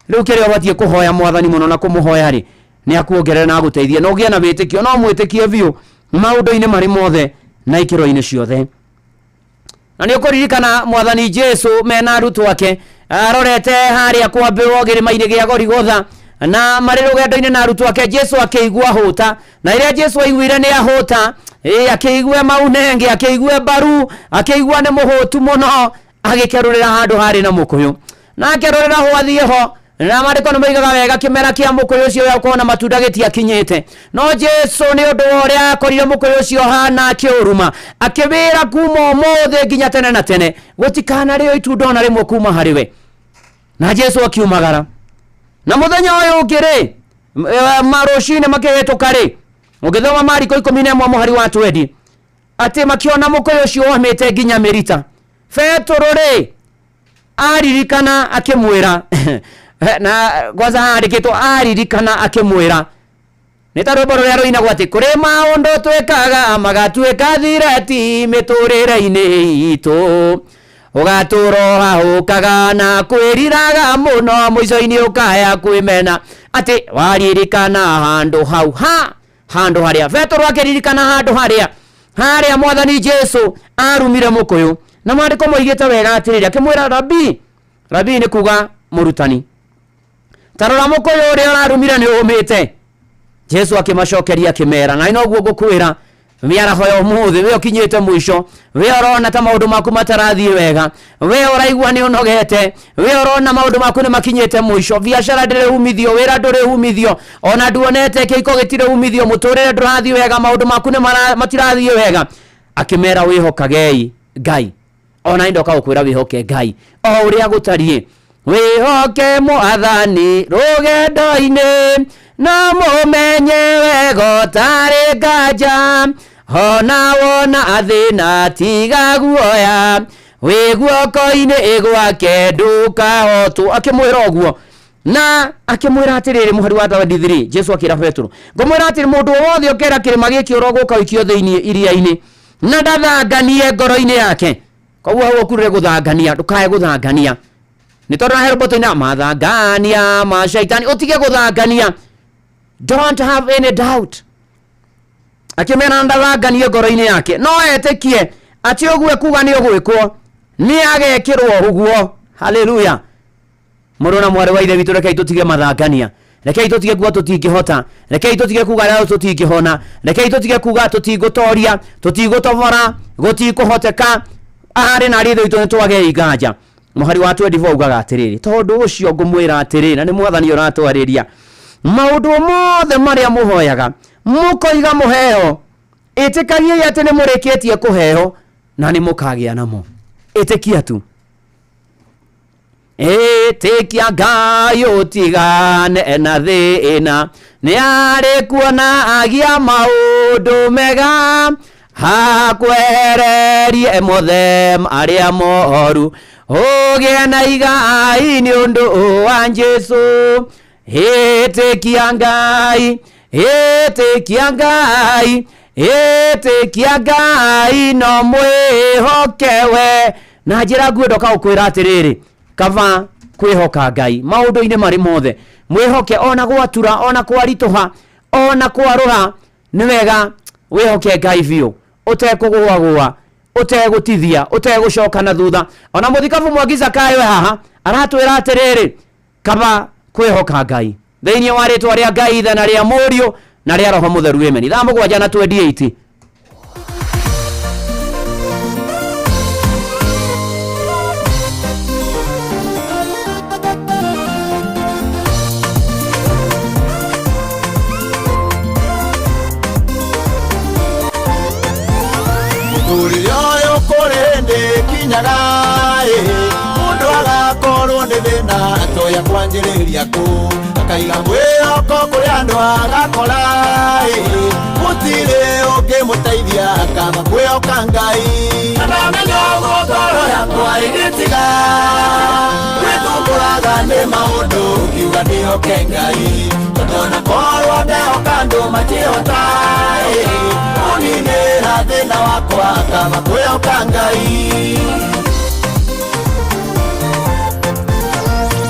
Rĩu kĩrĩa ũbatiĩ kũhoya Mwathani mũno na kũmũhoya-rĩ nĩ akuongerera na agũteithie, na ũgĩe na wĩtĩkio, no mwĩtĩkie biũ maũndũ-inĩ marĩ mothe na ikĩro-inĩ ciothe. Na nĩ ũkũririkana Mwathani Jesu mena arutwo ake arorete harĩa kwambĩrwo gĩrĩma-inĩ gĩa Gorigotha, na marĩ rũgendo-inĩ na arutwo ake, Jesu akĩigua hũta, na rĩrĩa Jesu aiguire nĩ ahũta, akĩigua maunenge, akĩigua mbaru, akĩigua nĩ mũhũtu mũno, agĩkerũrĩra handũ harĩ na mũkũyũ, na akerũrĩra ho athiĩ ho. Na Mariko nĩ moigaga wega kĩmera kĩa mũkũyũ ũcio gĩakorwo na matunda gĩtiakinyĩte, no Jesu nĩ ũndũ wa ũrĩa akorire mũkũyũ ũcio hana akĩũruma, akĩwĩra kuma ũmũthĩ nginya tene na tene gũtikanarĩo itunda ona rĩmwe kuma harĩ we. Na Jesu akiumagara, na mũthenya ũyũ ũngĩ-rĩ marũcinĩ makĩhĩtũka-rĩ, ũngĩthoma Mariko 11 mũhari wa 20, atĩ makĩona mũkũyũ ũcio wamĩte nginya mĩrita. Petero-rĩ aririkana akĩmwĩra na kwanza handĩkĩtwo aririkana akĩmwĩra, nĩ ta rwĩmbo rũrĩa rũinagwo atĩ kũrĩ maũndũ twĩkaga magatuĩka thirati mĩtũrĩre-inĩ itũ, ũgatũũra ũhahũkaga na kwĩriraga mũno, mũico-inĩ ũkaya kwĩmena, atĩ waririkana handũ hau handũ harĩa. Petero akĩririkana handũ harĩa Mwathani Jesu arumire mũkũyũ, na Maandĩko moigĩte wega atĩrĩrĩ, akĩmwĩra Rabi, Rabi ni kuga murutani. Tarora mukoyo uria ararumire ni umite. Jesu akimacokeria akimera na ino guo gukwira miaraho yo muthi we ukinyite mwisho we urona ta maundu maku matarathie wega we uraigua ni unogete we urona maundu maku ni makinyite mwisho biashara ndire umithio wira ndure umithio ona nduonete kiko gitire umithio muturire ndurathie wega maundu maku ni matirathie wega akimera wihokagei Ngai ona indoka gukwira wihoke Ngai o uria gutarie wihoke Mwathani rugendo-ini na mumenye wego tari nganja hona wona athina tiga guoya wi guoko-ini igwake ndukahotwo akimwira uguo na akimwira atiriri muhari wa 23 Jesu akira Petro ngomwira atiri mundu wothe okera kirima giki uroguka wikio thiini iria-ini na ndathanganie ngoro-ini yake koguo hau kurire guthangania ndukae guthangania ni tondu na heroboto ina mathangania ma shaitani utige guthangania. Don't have any doubt. Akimena ndathanganie ngoro-ini yake no etekie ati ogwe kuga ni ogwikwo ni agekirwo uguo. Hallelujah. Murona mware wa ithe witu rekei tutige mathangania, rekei tutige kuga tutingihota, rekei tutige kuga leo tutingihona, rekei tutige kuga tutingutoria, tutingutovora, gutikuhoteka ari na ritho itu nitwage iganja. Muhari wa 24 ugaga atiriri tondu ucio ngumwira atiriri na ni Mwathani uratwariria maundu mothe maria muhoyaga mukoiga muheo itikagie ati ni murikitie kuheo na ni mukagia namo itikia tu itikia Ngai utigane na thina ni ari kuona agia maundu mega hakwererie mothem aria moru oge na igai ni undu wa Jesu itikia Ngai itikia Ngai itikia Ngai no mwihokewe na njira nguo ndoka ukwira atiriri kava kwihoka Ngai maundu-ini mari mothe mwihoke ona gwatura ona kwarituha ona kwarura ni wega wihoke Ngai biu utekugwa utegutithia utegucoka na thutha ona muthikabu Mwangi kayo haha aratwira atiriri kava kwihoka Ngai thiini wa ritwa ria Ngai ithe na ria Murio na ria Roho Mutheru amen. Thaa 7:28 Turiyo kurende kinyaga mundu agakorwo ni thina atoya kwanjiriria ku akaiga mwihoko kuri andu agakora mutire ungimuteithia akaba kwihoka Ngai ndamenya ngoro yakwa igitiga withumburaga ni maundu kiuga ndihoke Ngai tondona korwo ndehoka andu matihota uninira thina wakwa akaba kwihoka Ngai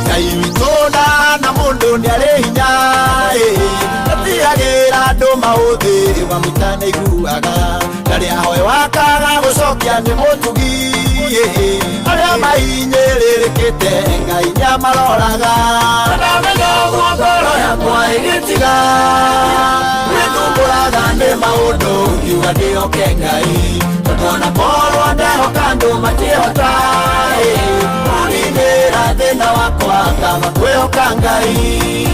Ngai witunda na mundu ni ari hinya atiagira andu mauthi wamwitana iguaga ndaria hoe wakaga gucokia ni mutugi aria mainyiririkite Ngai nyamaroraga ndamenya ngoro yakwa igitiga withumburaga ni maundu kiuga ndihoke Ngai tondona korwo ndehoka andu matihota uninira thina wakwa akaba kwihoka Ngai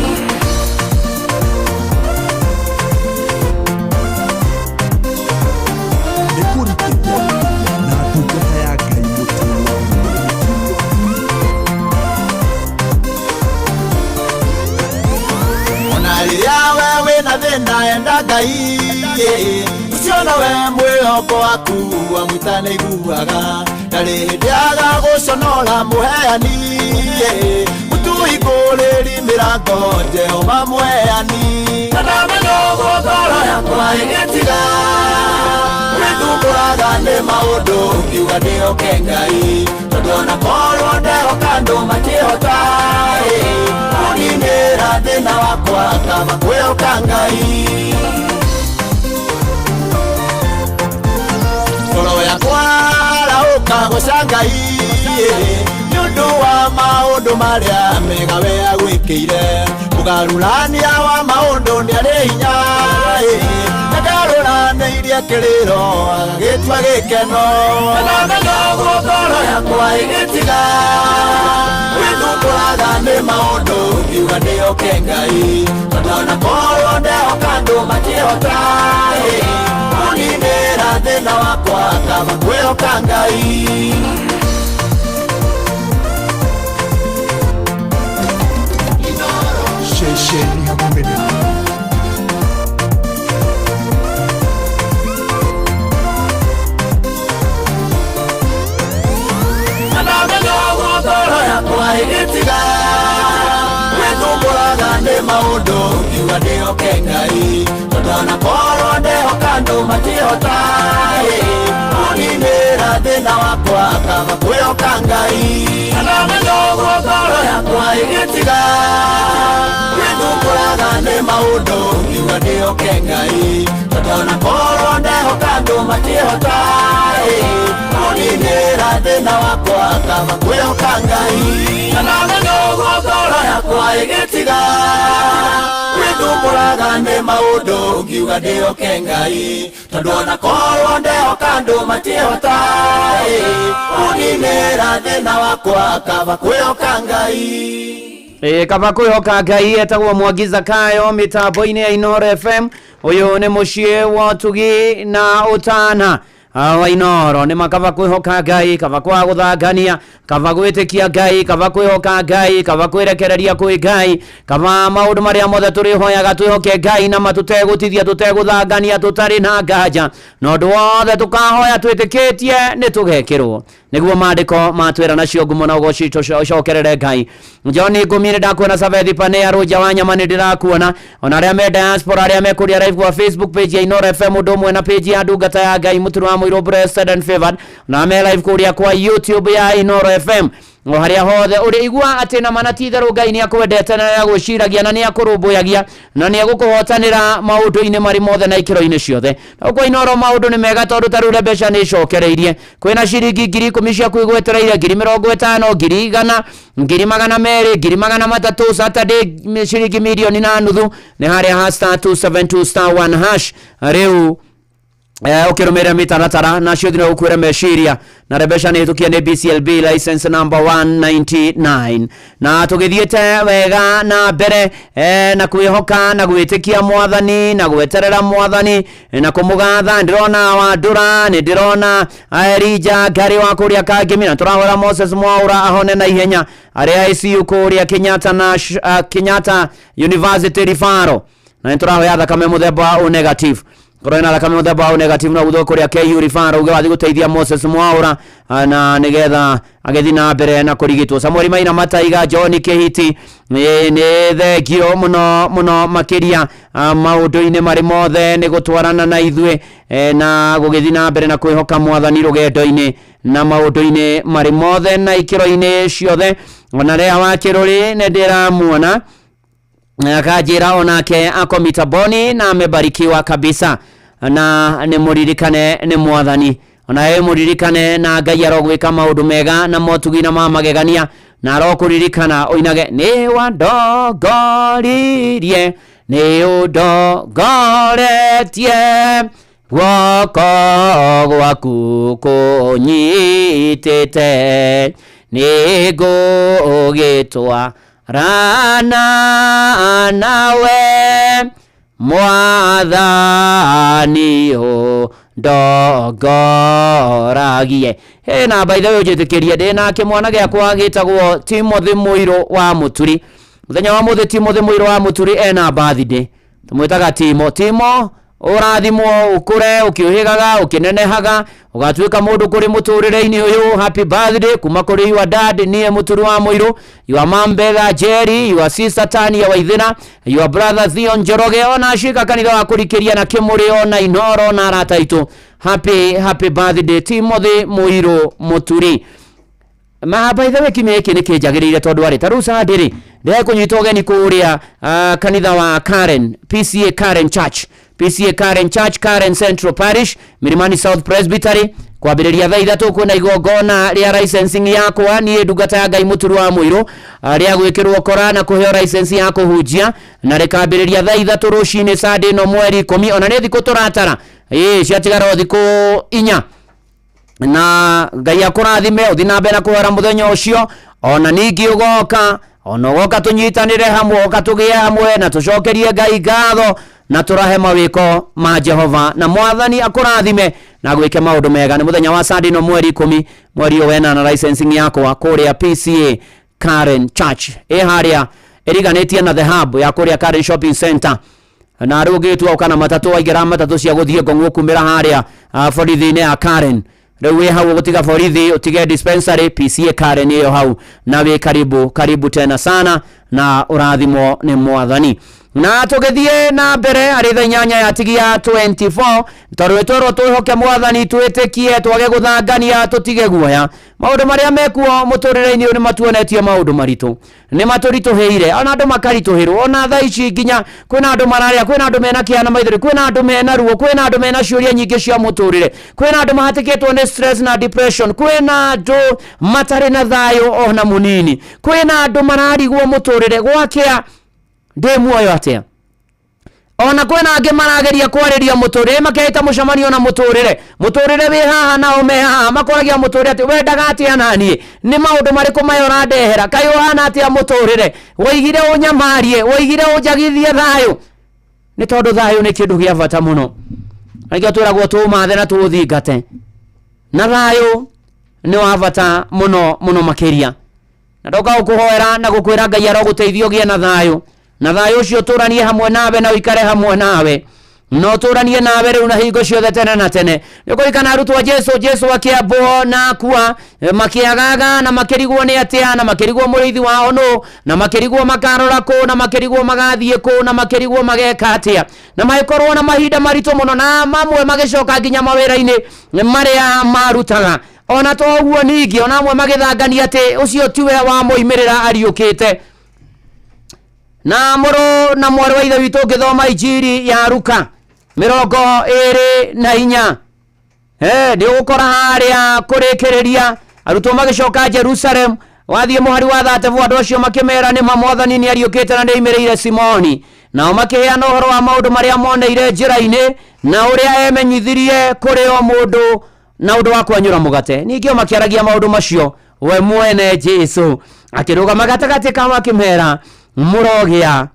enda Ngai ucio nawe mwihoko waku wamwitana iguaga ndari hindi aga guconora muheani mutuhinguriri mirango Jehova muheani ndamenya ngoro yakwa igitiga withumburaga ni maundu kiuga ndihoke Ngai tondona korwo ndehoka andu matihota uninira thina wakwa akaba kwihoka Ngai ngoro yakwa rauka guca Ngai ni undu wa maundu maria mega we agwikire mugarurania wa maundu ni ari hinya nagaruranirie kiriro agitwa gikeno na ngoro yakwa igitiga withunguraga ni maundu ngiuga ndio kengai tondona korwo ndeho kandu makihota uninira thina wakwa kama kwihoka ngai Shesheni ya mumene ngoro yakwa igitiga withunguraga ni maundu ngiuga ndio kengai tondona korwo ndeho kandu makihota uninira thina wakwa kama kwihoka ngai ngoro yakwa igitiga withunguraga ni maundu ngiuga ndio kengai tondona korwo ndeho kandu makihota uninira thina wakwa kama kwihoka ngai ngoro yakwa igitiga withunguraga ni maundu ngiuga ndio kengai tondona korwo ndeho kandu makihota uninira thina wakwa kama kwihoka ngai kaba kwihoka ngai etagwo Mwangiza Kayo mitambo-ini ya Inoro FM uyu ni mucie wa tugi na utana wa Inoro ni makava kwihoka ngai kava kwa guthangania kava gwitikia ngai kava kwihoka ngai kava kwirekereria kwi ngai kava maundu maria mothe turihoyaga twihoke ngai na matutegutithia tuteguthangania tutari na nganja no ndu wothe tukahoya twitikitie ni tugekirwo niguo maandiko matwira nacio ngumo na ugoci cokerere ngai njoni ngumire ndakuona Savethi Pane ya Roja wa Nyama ndirakuona ona aria me diaspora aria me kuria live kwa Facebook page ya Inoro FM undu mwe na page ya Ndungata ya Ngai muturu wa Muiro Blessed and Favored na me live kuria kwa YouTube ya Inoro FM o haria hothe uri igua ati na manatitharu Ngai ni akwendete na aguciragia na ni akurumbuyagia na ni agukuhotanira maundu-ini mari mothe na ikiro-ini ciothe na kwa Inoro maundu ni mega tondu tarure mbeca ni cokereirie kwina ciringi 10,000 cia kwigwetereire 50,000 100,000 200,000 200,000 Saturday ciringi 1.5 ni haria *272*1# riu ukirumira mitaratara na cio thina ukwira meciria na rebesha ni tukia ni BCLB license number 199 na tugithiete wega na mbere na kwihoka na gwitikia mwathani na gweterera mwathani na kumugatha ndirona Wandura ni ndirona Elija Ngari wa kuria Kangemi na turahora Moses Mwaura ahone na ihenya aria ICU kuria Kenyatta na Kenyatta University Rifaro na turahoya thakame muthemba o negative korona thakame muthemba o negative na gutho kuria KU Rifaro uge wathi guteithia Moses Mwaura na nigetha agethi na mbere na kurigitwo Samuel Maina Mataiga John Kehiti ni thegio muno makiria maundu-ini mari mothe ni gutwarana na ithue na gugithi na mbere na kwihoka mwathani rugendo-ini na maundu-ini mari mothe na ikiro-ini ciothe ona ria wa kiruri ni ndiramuona akajira onake ako mitaboni na amebarikiwa kabisa na ni muririkane ni mwathani ona ye muririkane na Ngai arogwika maundu mega na motugi na mamagegania na arokuririkana oinage ni wandongoririe ni undongoretie guoko gwaku kunyitite ni ngugitwa rana nawe mwathani ndongoragie na by the way njitikirie ndina kimwana giakwa gitagwo Timothy Muiro wa Muturi muthenya wa muthe Timothy Muiro wa Muturi ena birthday tumwitaga Timo urathimwo ukure ukiuhigaga ukinenehaga ugatuika mundu kuri muturire-ini uyu happy birthday kuma kuri your dad nie Muturi wa Muiro your mom Bella Jerry your sister Tania Waithina your brother Theon Njoroge ona shika kanitha wa kurikiria na Kimuri ona Inoro na rataitu happy birthday Timothy Muiro Muturi by the way kimeke ni kijagirire tondu ari tarusa ndiri ndire kunyita ugeni kuria kanitha wa Karen PCA Karen Church Karen Central Parish Milimani South Presbytery kwambĩrĩria thaa 3 kwĩna igongona rĩa licensing yakwa niĩ ndungata ya Ngai Mũturi wa Mũirũ rĩa gwĩkĩrwo kora na kũheo license ya kũhunjia na rĩkambĩrĩria thaa 3 rũcinĩ Sunday no mweri 10 ona nĩ thikũ tũratara ciatigara thikũ 4 na Ngai akũrathime ũthi na mbere na kũhera mũthenya ũcio ona ningĩ ũgoka tũnyitanĩre hamwe tũgĩe hamwe na tũcokerie Ngai ngatho na tũrahe mawĩko ma Jehova na Mwathani akũrathime na gwĩke maũndũ mega. Nĩ mũthenya wa Sunday no mweri 10 mweri wena na licensing yakwa kũrĩa PCA Karen Church harĩa ĩriganĩtie na The Hub ya kũrĩa Karen Shopping Center na rũgĩtwa ukana matatu waigera matatu cia gũthiĩ ngong'u kumĩra harĩa borithi-inĩ ya Karen. Rĩu wĩ hau gũtiga borithi ũtige dispensary PCA Karen ĩyo hau na wĩ karibu tena sana na ũrathimwo nĩ Mwathani. Na tũgĩthiĩ na mbere arĩ thaa 8 ya tigia 24 tũrwĩtwo twĩhoke Mwathani twĩtĩkie twage gũthangania tũtige guoya. Maũndũ marĩa mekuo mũtũrĩre-inĩ nĩ matuonetie maũndũ maritũ nĩ matũritũhĩire ona andũ makaritũhĩrwo ona thaa ici nginya kwĩna andũ mararĩa kwĩna andũ mena kĩana maithori kwĩna andũ mena ruo kwĩna andũ mena ciũria nyingĩ cia mũtũrĩre kwĩna andũ mahatĩkĩtwo nĩ stress na depression kwĩna andũ matarĩ na thayũ ona mũnini kwĩna andũ mararigwo mũtũrĩre gwakĩa ndĩ muoyo atĩa ona kwĩna angĩ marageria kwarĩria mũtũrĩre makĩita mũcemanio na mũtũrĩre wĩ haha nao me haha makoragia mũtũrĩre atĩ wendaga atĩa naniĩ nĩ maũndũ marĩkũ maya ũrandehera kaĩ ũhana atĩa mũtũrĩre woigire ũnyamarie woigire ũnjagithie thayũ nĩ tondũ thayũ nĩ kĩndũ gĩa bata mũno nĩkĩo twĩragwo tũũmathe na tũũthingate na thayũ nĩ wa bata mũno makĩria na ndoka gũkũhoera na gũkwĩra Ngai arogũteithia ũgĩe na thayũ na thayũ ũcio tũranie hamwe nawe na ũikare hamwe nawe no tũranie nawe rĩu na hingo ciothe tene na tene. Nĩkũrikana arutwo Jesu akĩambwo na akua makĩagaga na makĩrigwo nĩ atĩa na makĩrigwo mũrĩithi wao nũ na makĩrigwo makarora kũ na makĩrigwo magathiĩ kũ na makĩrigwo mageka atĩa na magĩkorwo na mahinda maritũ mũno na mamwe magĩcoka nginya mawĩra-inĩ marĩa marutaga ona to ũguo ningĩ ona amwe magĩthangania atĩ ũcio tiwe wa moimĩrĩra ariũkĩte. Na mũrũ na mwarĩ wa ithe witũ ngĩthoma Injili ya Luka 24 nĩũgũkora harĩa kũrĩkĩrĩria arutwo magĩcoka Jerusalem wathiĩ mũhari wa 34 andũ acio makĩmera nĩ Mwathani nĩ ariũkĩte na nĩoimĩrĩire Simoni nao makĩheana ũhoro wa maũndũ marĩa moneire njĩra-inĩ na ũrĩa emenyithirie kũrĩ o mũndũ na ũndũ wa kwanyũra mũgate. Ningĩ makĩaragia maũndũ macio we mwene Jesu akĩrũgama gatagatĩ kao akĩmera mũrogĩa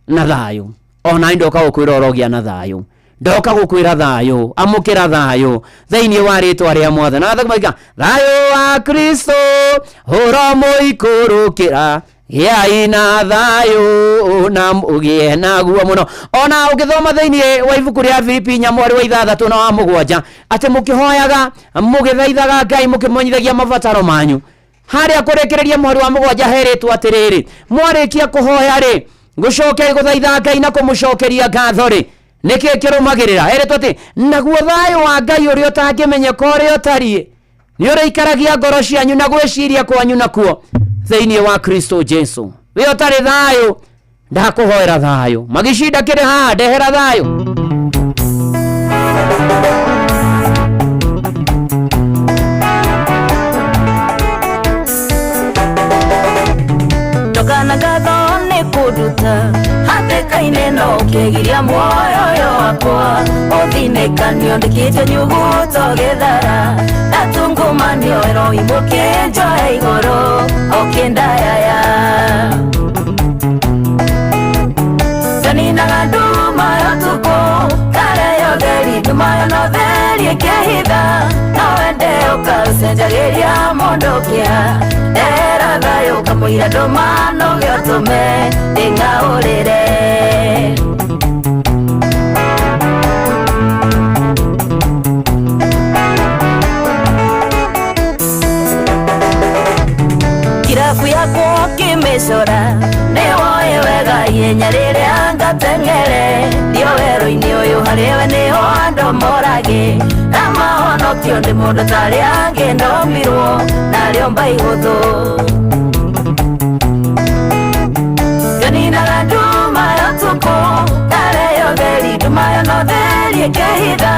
na thayũ. Ona ndoka gũkwĩra ũrogĩa na thayũ ndoka gũkwĩra thayũ amũkĩra thayũ thĩinĩ wa rĩtwa rĩa Mwathani na thayũ wa Kristo ũromũikũrũkĩra gĩai na thayũ na mũgĩe naguo mũno. Ona ũgĩthoma thĩinĩ wa ibuku rĩa Filipi mweri wa 6 na wa 7 atĩ mũkĩhoyaga mũgĩthaithaga Ngai mũkĩmenyithagia mabataro manyu harĩa kũrekereria mweri wa 7 herĩtwo atĩrĩrĩ mwarĩkia kũhoya rĩ gũcoke gũthaitha Ngai na kũmũcokeria ngatho rĩ nĩkĩ kĩrũmagĩrĩra herĩtwo atĩ naguo thayũ wa Ngai ũrĩa ũtangĩmenyeka ũrĩa ũtariĩ nĩ ũrĩikaragia ngoro cianyu na gwĩciria kwanyu nakuo thĩinĩ wa Kristo Jesu. Wĩ ũtarĩ thayũ ndakũhoera thayũ magĩcinda kĩrĩ haha ndehera thayũ. Ndokana ngatho nĩ kũnduta hatĩka-inĩ no ũkĩgiria muoyo wakwa ũthinĩkanio ndĩkĩte nyuguto gĩthara ndatungũmanio ĩroimũkie njoe igũrũ ũkĩndayaya ndaninaga nduma ya ũtukũ kareyo theri nduma ya no theri ĩkĩhitha no wende ũkacenjagĩria mũndũ kĩa ndera thayũ kamũira ndũma no gĩotũme ndĩng'aũrĩre kirabu yakwo kĩmĩcora nĩwoĩ wega ihenya rĩrĩa ngateng'ere ndio werũ-inĩ ũyũ harĩwe nĩho andũ morage na mahonokio nĩ mũndũ tarĩ angĩ ndomirwo narĩo mbaihũthũ nganinaga nduma ya ũtukũ kareyo theri nduma ya no theri ĩkĩhitha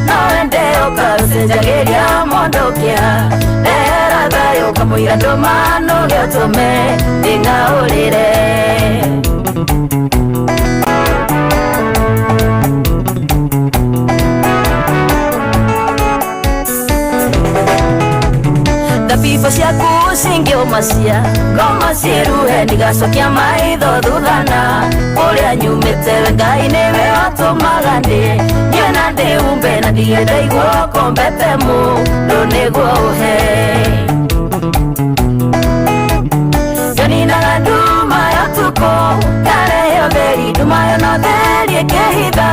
no wende ũkaruce senjageria mondokia Dera thayo kamuira ndomano gyotume ndingaurire Thabibo ciaku cingĩũmacia ngoma ciĩruhe ndigacokia maitho thuthana ũrĩa nyumĩte we Ngai nĩwe watũmaga niĩ na ndĩumbe na ndigenda igwo kombete mũndũ nĩguo ũhe nĩninaga nduma ya ũtukũ ngarehe ũtheri nduma yo na ũtheri ĩkĩhitha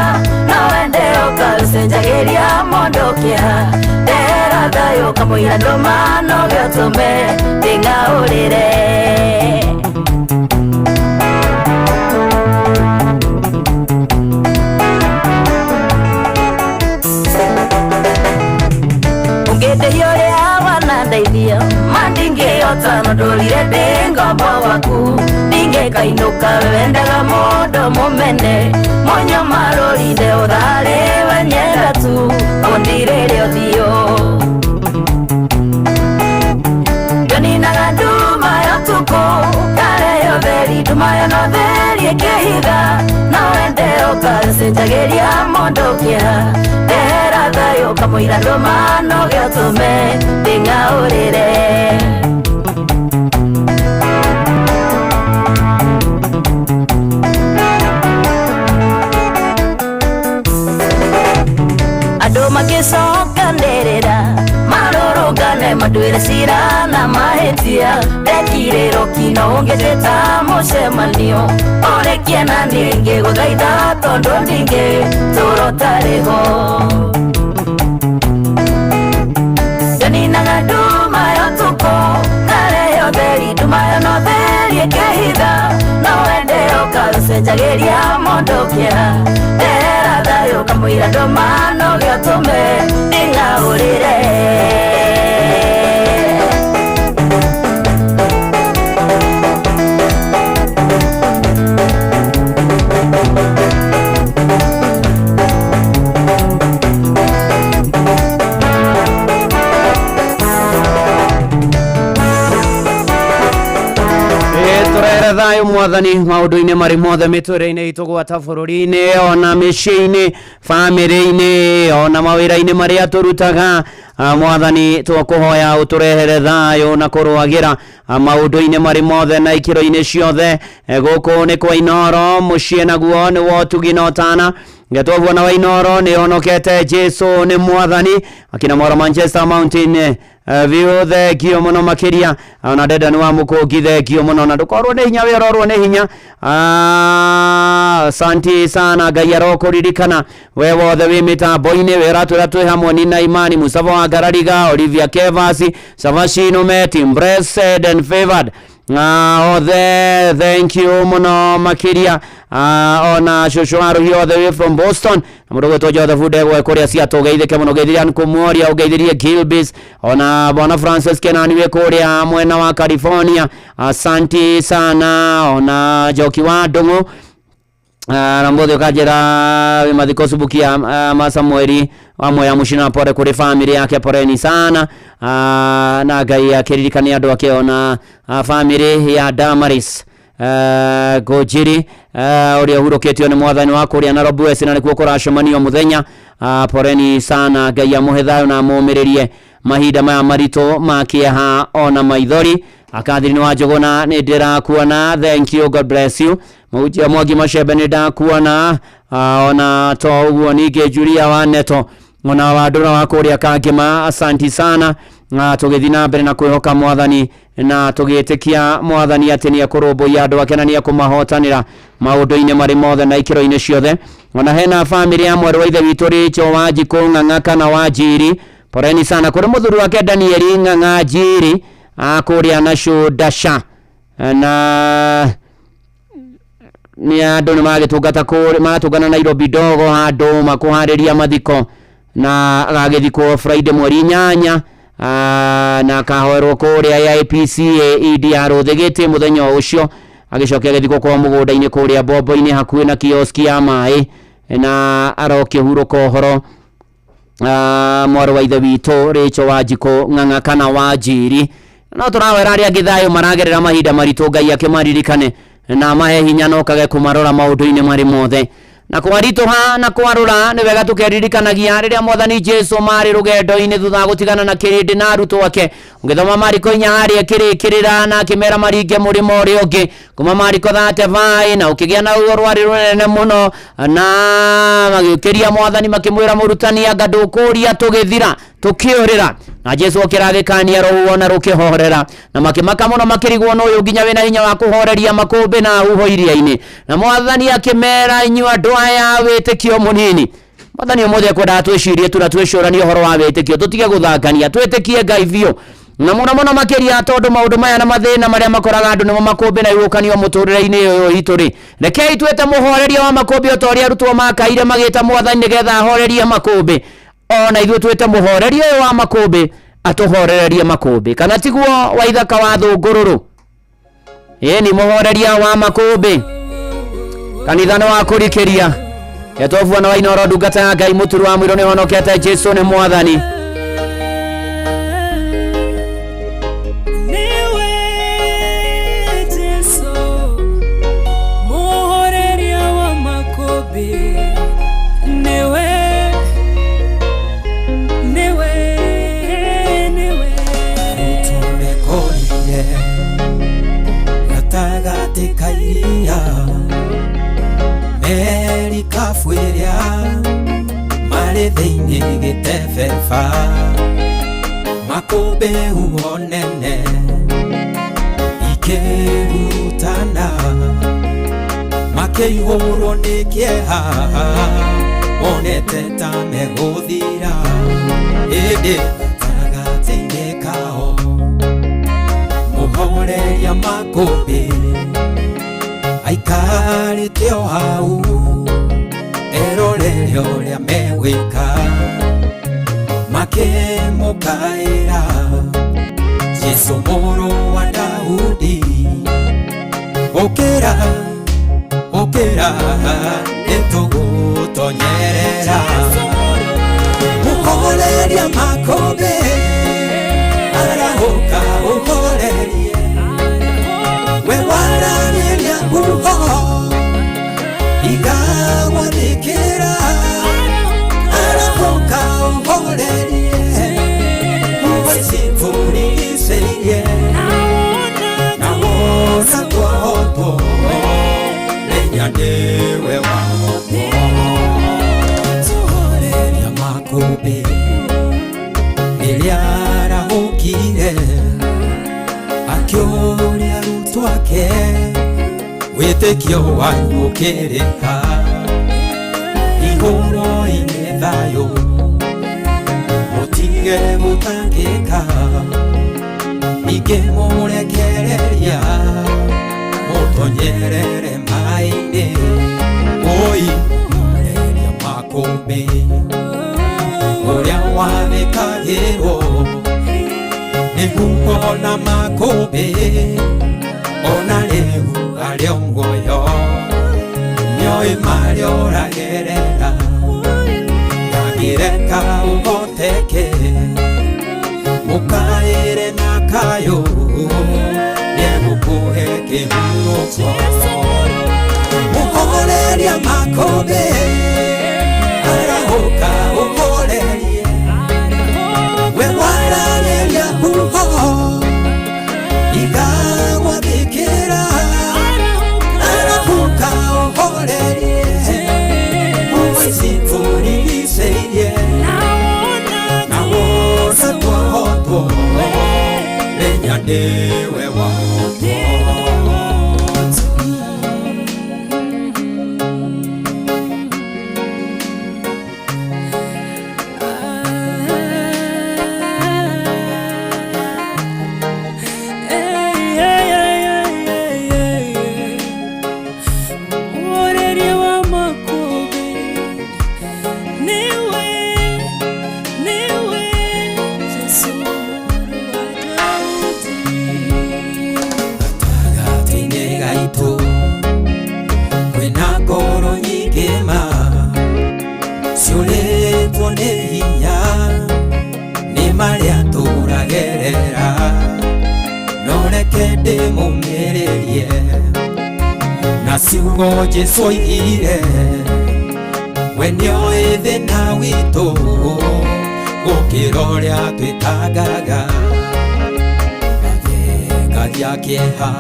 no wende ũkaũcenjagĩria mondokia Dera thayo kamuira ndomano gyotume ndingaurire Ungĩndĩhia ũrĩa wanandeithia mandingĩhota no ndũrire ndĩ ngombo waku ndingĩkainũka wendaga mũndũ mũmene monyo marũrinde ũtharĩ we nyenda tu ũndirĩre ũthiũ nĩninaga nduma ya ũtukũ ngarehe ũtheri nduma yo na ũtheri ĩkĩhitha no wende ũkacenjagĩria mondokia Dera thayo kamuira ndomano gyotume ndingaurire Andũ magĩcokanĩrĩra marũrũngane mandwĩre cira na mahĩtia ndekirĩro kino ũngĩtĩta mũcemanio ũrĩkie na niĩ ngĩgũthaitha tondũ ndingĩtũũra ũtarĩ ho nĩninaga nduma ya ũtukũ ngarehe ũtheri nduma yo na ũtheri ĩkĩhitha no wende ũkaũcenjagĩria mondokia Dera thayo kamuira ndomano gyotume ndingaurire Turere thayo mwathani maundu-inĩ marĩ mothe mĩtũrĩre-inĩ itũ gwata bũrũri-inĩ ona mĩciĩ-inĩ bamĩrĩ-inĩ ona mawĩra-inĩ marĩa tũrutaga mwathani twakũhoya ũtũrehere thayo na kũrũagĩra maũndũ-inĩ marĩ mothe na ikĩro-inĩ ciothe gũkũ nĩ kwa Inoro mũciĩ naguo nĩ wa ũtugi na ũtana ngetwavua wa Inoro nĩ honokete Jesu nĩ mwathani akina mora Manchester Mountain view thengio mũno makĩria ona ndenda nĩ wa mũkũngi thengio mũno na ndũkorwo nĩ hinya wĩrorwo nĩ hinya asanti sana Ngai arokũririkana we wothe wĩ mĩtambo-inĩ wĩra twĩ hamwe ni na Imani Musava wa Garariga Olivia Kevasi Savashino Metim blessed and favored othe thank you mũno makĩria ona shosho aruhi all the way from Boston mũndũ gwĩtwo Joseph Ndegwa kũrĩa Seattle geithĩke mũno geithiria nkũmuoria ũgeithirie Gilbis ona bwana Francis Kenani wĩ kũrĩa mwena wa California asanti sana ona Joki wa Ndung'u Rambothi ukajera mathiko subukia masa mweri amwe ya mushina pore kuri family yake poreni sana na Ngai akiririkania andu ake ona family ya Damaris Gojiri uria huruketio ni mwathani wa kuria na Robu West na nikuo kuracemanio muthenya poreni sana Ngai amuhe thayo na amuumiririe mahinda maya marito makieha ona maithori akathiri wa Njuguna ni ndirakuona thank you God bless you Mujia Mwangi Mashebe ni ndakuona ona to uguo ninge Julia wa Neto ona wadura wa kuria Kangema asanti sana tugithi na mbere na kwihoka mwathani na tugitikia mwathani ati ni akurumbuia andu ake na ni akumahotanira maundu-ini mari mothe na ikiro-ini ciothe ona hena family ya mweru wa ithe witu Richo wa Njiku Ng'ang'a na Wanjiri poreni sana kuri muthuri wake Danieli Ng'ang'a Njiri akuria na Shudasha na ni andu ni magitungata kuri matungana Nairobi dogo handu makuhariria mathiko na agagithikwo Friday mweri 8 na kahoerwo kuria ya APCA EDR thigite muthenya ucio agicokia githiko kwa mugunda-ini kuria Bombo-ini hakuhi na kioski ya mai na arokio huruko horo mwaro wa ithe witũ Rachel Wanjikũ Ng'ang'a kana Wanjiri no turawera aria githayo maragerera mahinda maritũ Ngai akimaririkane na mahe hinya no kage kumarora maundu-ini mari mothe na kwarituha na kwarura ni wega tukeririkanagia riria Mwathani Jesu mari rugendo-ini thutha gutigana na kirindi na arutwo ake ngithoma Mariko 4 haria kirikirira na kimera maringe murimo uri ungi kuma Mariko 35 na ukigia na rwari runene muno na magikiria Mwathani makimwira murutani anga ndukuria tugithira tukiurira na Jesu akiragikania roho na rukihorera na makimaka muno makirigwo no uyu nginya wina hinya wa kuhoreria makumbi na uho iria-ini na Mwathani akimera inyua ndwaya witikio munini Mwathani omothe kwenda twicirie twicuranie uhoro wa witikio tutige guthangania twitikie Ngai biu na muno makiria tondu maundu maya na mathina maria makoraga andu nimo makumbi na irukanio muturire-ini uyu hituri rekei twete muhoreria wa makumbi otoria arutwo makaire magita Mwathani nigetha ahorerie makumbi ona ithuĩ twĩte muhoreria wa makumbi atuhorererie makumbi kana tiguo wa ithaka wa thungururu ni muhoreria wa makumbi kanitha no akurikiria yetovu na Wainoro ndungata ya Ngai muturu wa mwiro ni honokete Jesu ni Mwathani Kafuiria mare thĩinĩ gĩtebeba makũmbĩ uonene ikĩhutana makĩihũrwo nĩ kĩeha monete ta megũthira ĩndĩ gatagatĩ-inĩ kao mũhoreria makũmbĩ aikarĩte o hau erorere ũrĩa megwĩka makĩmũkaĩra Jesu mũrũ wa Daudi ũkĩra nĩtũgũtonyerera mũhoreria makũmbĩ arahũka ũhorerie we wararĩria nguho igagwathĩkĩra arahũka ũhorerie ũgacimburicĩirie na wona kwahotwo menya nĩwe wahotwo tũhoreria makũmbĩ rĩrĩa arahũkire akĩũria arutwo ake wĩtĩkio wanyu ũkĩrĩha ihũro-inĩ thayũ mũtige gũtangĩka ningĩ mũrekereria mũtonyerere maĩ-inĩ mũhoreria makũmbĩ ũrĩa wathĩkagĩrwo nĩguo ona makũmbĩ ona rĩu arĩa muoyo nĩoĩ marĩa ũragerera ngagĩreka ũhoteke mũkaĩre na kayũ nĩegũkũhe kĩhurũko mũhoreria makũmbĩ arahũka ũhorerie we wararĩria nguho igagwathĩkĩra arahũka ũhorerie ũgacimburicĩirie na wona kwahotwo menya nĩwe wahotwo ciũrĩtwo nĩ hinya ndĩmũmĩrĩrie na ciugo Jesũ oigire we nĩoĩ thĩna witũ gũkĩra ũrĩa twĩtangaga athengagia kĩeha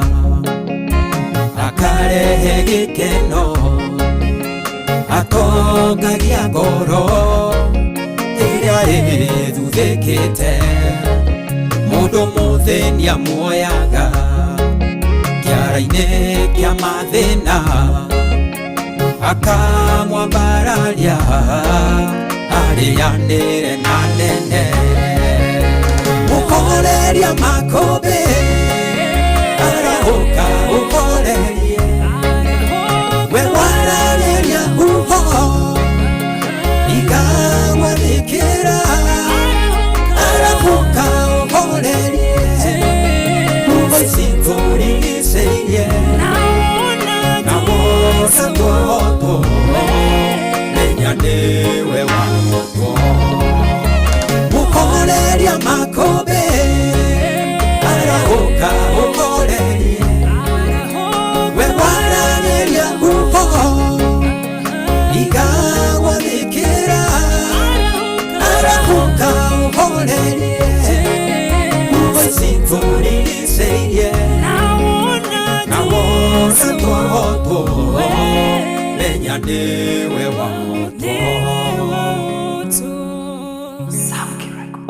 akarehe gĩkeno atongagia ngoro ĩrĩa ĩthuthĩkĩte mũndũ mũthĩnia muoyaga kĩara-inĩ kĩa mathĩna akamwambararia arĩanĩre na nene mũhoreria makũmbĩ arahũka ũhorerie we wararĩria uho ikamwathĩkĩra arahũka ũhorerie uho icitũrigicĩirie na wosa twohotwo menya nĩwe wahotwo mũhoreria makũmbĩ arahũka ũhorerie we wararĩria uho ikagwathĩkĩra arahũka ũhorerie uho icitũrigicĩirie na wosa twohotwo menya nĩwe wahotwo.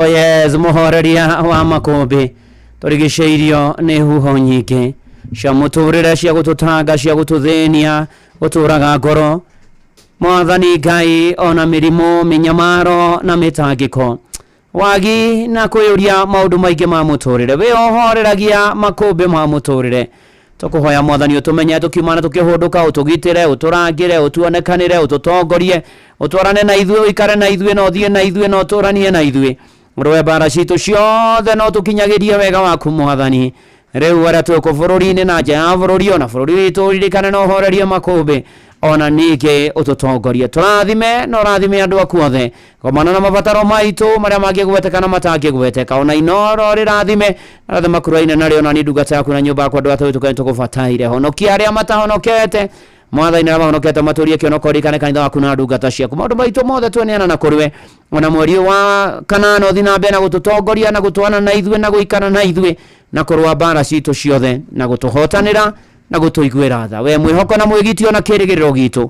Oh yes, muhoreria wa makũmbĩ tũrigicĩirio nĩ huho nyingĩ cia mũtũrĩre cia gũtũtanga cia gũtũthĩnia gũtũraga ngoro Mwathani Ngai ona mĩrimũ mĩnyamaro na mĩtangĩko wagi na kwĩyũria maũndũ maingĩ ma mũtũrĩre wĩohoreragia makũmbĩ ma mũtũrĩre tũkũhoya Mwathani ũtũmenye tũkiumana tũkĩhũndũka ũtũgitĩre ũtũrangĩre ũtuonekanĩre ũtũtongorie ũtwarane na ithuĩ ũikare na ithuĩ na ũthiĩ na ithuĩ na ũtũranie na ithuĩ rwe mbara citũ ciothe no tũkinyagĩrie wega waku Mwathani rĩu arĩa twĩkũ bũrũri-inĩ na nja ya bũrũri ona bũrũri witũ ririkane na ũhorerie makũmbĩ ona ningĩ ũtũtongorie tũrathime na ũrathime andũ aku othe komana na mabataro maitũ marĩa mangĩgweteka na matangĩgweteka ona inoro rĩrathime na rathima kũraine narĩo na ni ndungata yaku na nyũmba yakwa andũ atũ tũkae tũkũbataire honokia arĩa matahonokete Mwathani arĩa mahonokete matũrie kĩonoko ririkane kanitha waku na ndungata ciaku maũndũ maitũ mothe tweneana na kũrwe ona mweri wa kanana ũthi na mbere na gũtũtongoria na gũtwana na ithuĩ na gũikara na ithuĩ na kũrũa mbara citũ ciothe na gũtũhotanĩra na gũtũiguĩra tha we mwĩhoko na mwĩgitio na kĩrĩgĩrĩro gitũ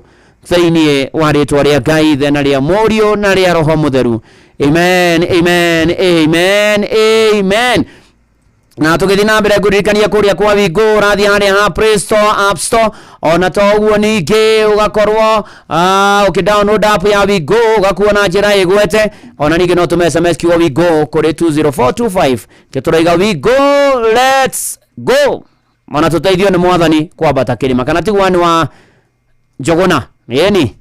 thĩinĩ wa rĩtwa rĩa Ngai ithe na rĩa Mũriũ na rĩa Roho Mũtheru amen amen amen amen na tũgĩthiĩ na mbere ngũririkania kũrĩa kwa Wingũ ũrathiĩ harĩa ha Play Store App Store ona to ũguo ningĩ ũgakorwo ũkĩdownload app ya Wingũ ũgakuo na njĩra ĩgwete ona ningĩ no tũme SMS kiugo Wingũ kũrĩ 20425 tũraiga Wingũ let's go mana tũteithio nĩ Mwathani kwambata kĩrĩma kana tigwani wa Njogona yeni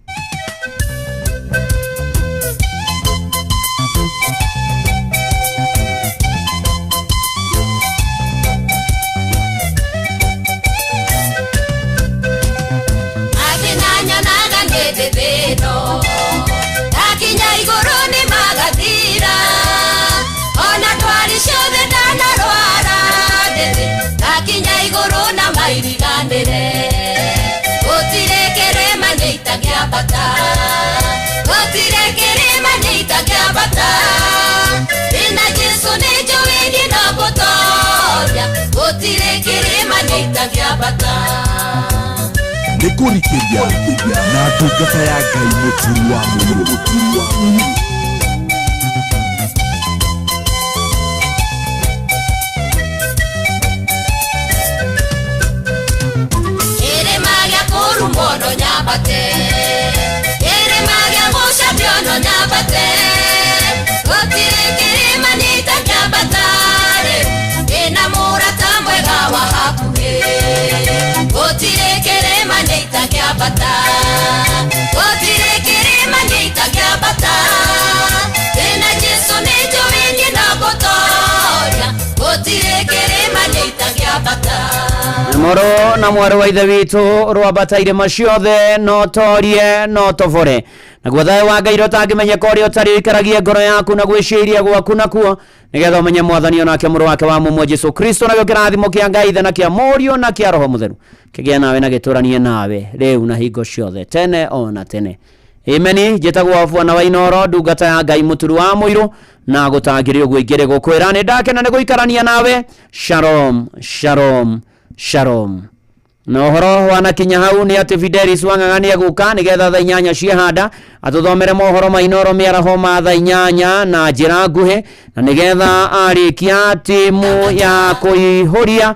Nĩkũrikĩria na ndungata ya Ngai mũturi wa mũndũ Moro na mwaru wa ithe witũ rwambataire maciothe no torie no tobore na gwathae wa Ngai rotangimenya kori otari ikaragia ngoro yaku na gwiciria gwaku nakuo nigetha umenye mwathani onake mũrũ wake wa mũmwe Jesu Kristo na kĩrathimo kĩa Ngai tha na kĩa Mũriũ na kĩa Roho Mũtheru kĩgĩe nawe na gĩtũranie nawe rĩu na hingo ciothe tene ona tene. Amen. Njĩtagwo Bwana wa Inoro, ndungata ya Ngai mũturu wa mũirũ na gũtangĩrio gwĩngĩre gũkwĩra nĩ ndakena nĩ gũikarania nawe. Shalom, shalom, shalom. Na ũhoro wanakinya hau nĩ atĩ Fidelis Wang'ang'ania gũka nĩgetha thaa 8 ciahanda atũthomere mohoro ma Inoro mĩaraho ma thaa 8 na njĩra nguhĩ na nĩgetha arĩkia timu ya kũihũria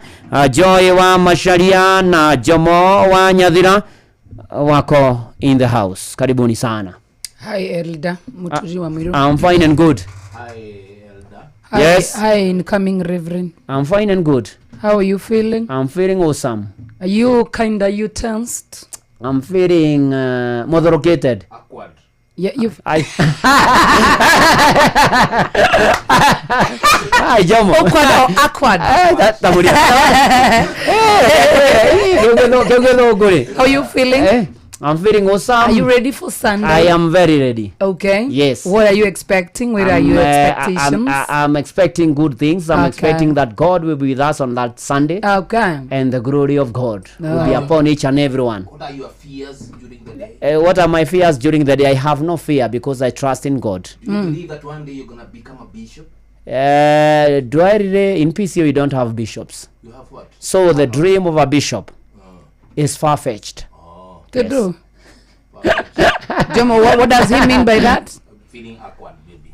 Joy wa Macharia na Jomo wa Nyathira wako in the house. Karibuni sana. Hi Elda, Muturi wa Mwiru. I'm fine and good. Hi Elda. Yes. Hi incoming Reverend. I'm fine and good. How are you feeling? I'm feeling awesome. Are you tensed? I'm feeling moderated. Awkward. Yeah, you've... Hi, Jomo. Awkward or awkward? How are you feeling? I'm feeling awesome. Are you ready for Sunday? I am very ready. Okay. Yes. What are you expecting? What are your expectations? I'm expecting good things. I'm expecting that God will be with us on that Sunday. Okay. And the glory of God will be upon each and everyone. What are your fears during the day? What are my fears during the day? I have no fear because I trust in God. Do you believe that one day you're going to become a bishop? Do I really? In PCO, we don't have bishops. You have what? So the dream of a bishop is far-fetched. To do. Jomo, what does he mean by that? Feeling awkward, maybe.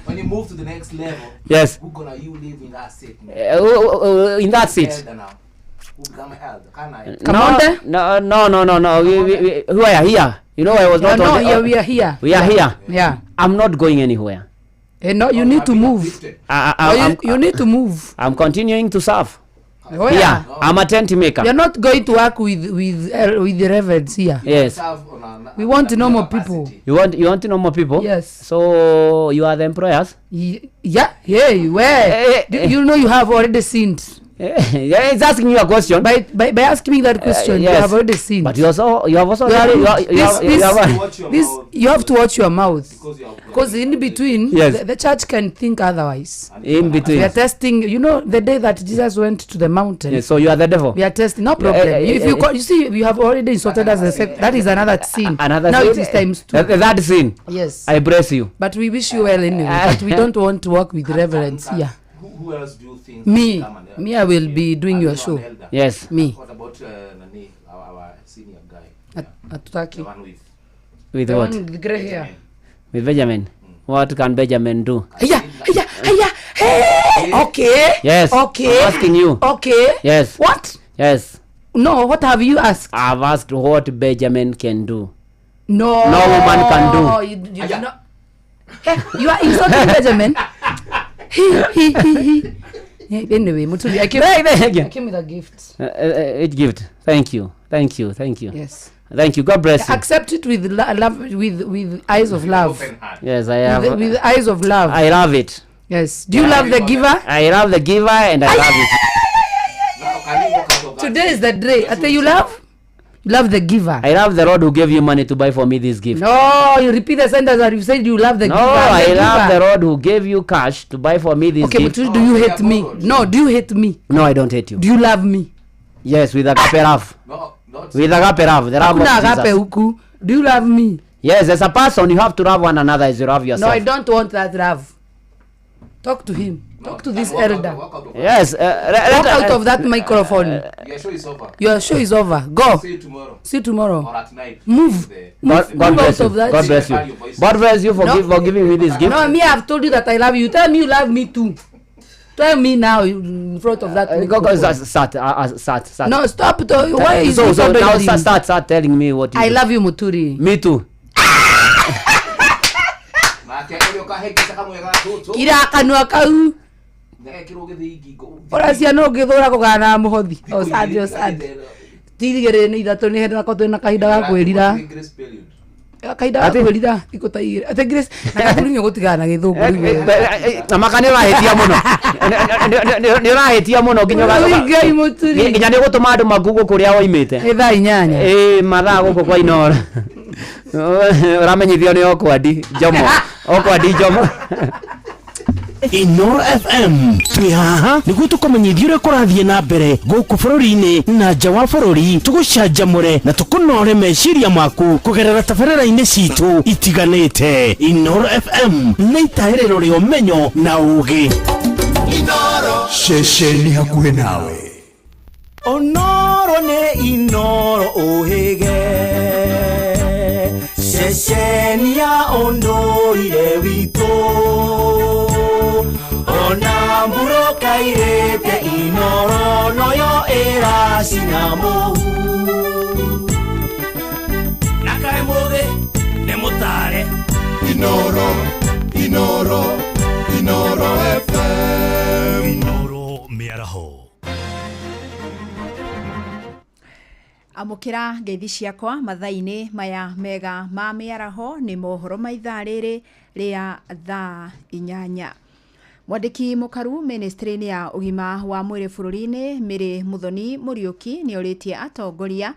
When you move to the next level, yes. Who gonna you live in that seat? In that seat? Who become an elder? Can I? No. Who are here? You know, I was not. No, we are here. We are here. Yeah. I'm not going anywhere. No, you need to move. You need to move. I'm continuing to serve. Oh, yeah. I'm a tent maker. You're not going to work with the reverends here. Yes. We want normal people. You want normal people? Yes. So you are the employers? Yeah. Where? You know you have already sinned. Yeah, it's asking you a question. By asking me that question, yes. You have already sinned. But you have also you have to watch your mouth. Because in between, yes. the church can think otherwise. In between. We are testing, you know, the day that Jesus went to the mountain. Yes, so you are the devil. We are testing, no problem. If you see, you have already insulted us. That is another sin. Another now sin? It is times 2. That sin? Yes. I bless you. But we wish you well anyway. But we don't want to work with reverends here. Who else do you think? Me, I will be doing your show. Yes. Me. What about Nani, our senior guy? Atutaki. The one with the what? One with the grey hair. With Benjamin. What can Benjamin do? Hey. Okay. Yes. Okay. I'm asking you. Okay. Yes. What? Yes. No, what have you asked? I've asked what Benjamin can do. No. No woman can do. You do not. Hey, you are insulting Benjamin. Anyway, Mutuli, I came with a gift. Which gift? Thank you. Yes. Thank you. God bless you. Accept it with love, with eyes of love. Yes, I have. With eyes of love. I love it. Yes. Do you love the giver? I love the giver and I love it. Today is the day. I tell you love. You love the giver. I love the Lord who gave you money to buy for me this gift. No, you repeat the sentence that you said you love the giver. No, I love the Lord who gave you cash to buy for me this gift. Okay, but do you hate me? No, do you hate me? No, I don't hate you. Do you love me? Yes, with agape love. With agape love. The love of Jesus. Do you love me? Yes, as a person, you have to love one another as you love yourself. No, I don't want that love. Talk to him. Talk to this elder. Yes. Walk out of that microphone. Your show is over. Your show is over. Go. See you tomorrow. See you tomorrow. Or at night. Move. God bless you. God bless you. God bless you for giving me this gift. No, me, I've told you that I love you. Tell me you love me too. Tell me now in front of that. Start. No, stop. Why is so now start telling me what you I love you, Muturi. Me too. Kira kanua kau. Ora ciana ũngĩthũra kũgana mũhothi. Osadi. Tigere nĩ ithatũ nĩ henda ko twĩna kahinda ga kwĩrira. kaida kulida ikotai ate Grace nakakurinyo gutigana githungu na makane rahetia muno ni rahetia muno nginya ni gutuma andu magugu kuria oimite thaa 8 mathaa guku kwa Inoro uramenyithio ni okwadi Jomo Inoro FM twi haha niguo tukumenyithia uria kurathie na mbere guku bururi-ini na nja wa bururi tugucanjamure na tukunore meciria maku kugerera tabarĩra-inĩ citu itiganĩte. Inoro FM nĩ itaĩrĩro rĩa ũmenyo na ũũgĩ. Inoro ceceni hakuhĩ nawe. Onoro nĩ Inoro ũhĩge ceceni ya ũndũire witũ ona mburoka irĩte Inoro noyo ĩracina mũhu na kaĩ mũthĩ nĩ mũtare Inoro FM Inoro mĩaraho. Amukira ngeithi ciakwa mathaini maya mega ma mĩaraho nĩ mohoro ma ithaa rĩrĩ rĩa thaa 8. Mwandĩki mũkaru ministry-inĩ ya ũgima wa mwĩrĩ bũrũri-inĩ Mary Muthoni Mũriũki nĩ orĩtie atongoria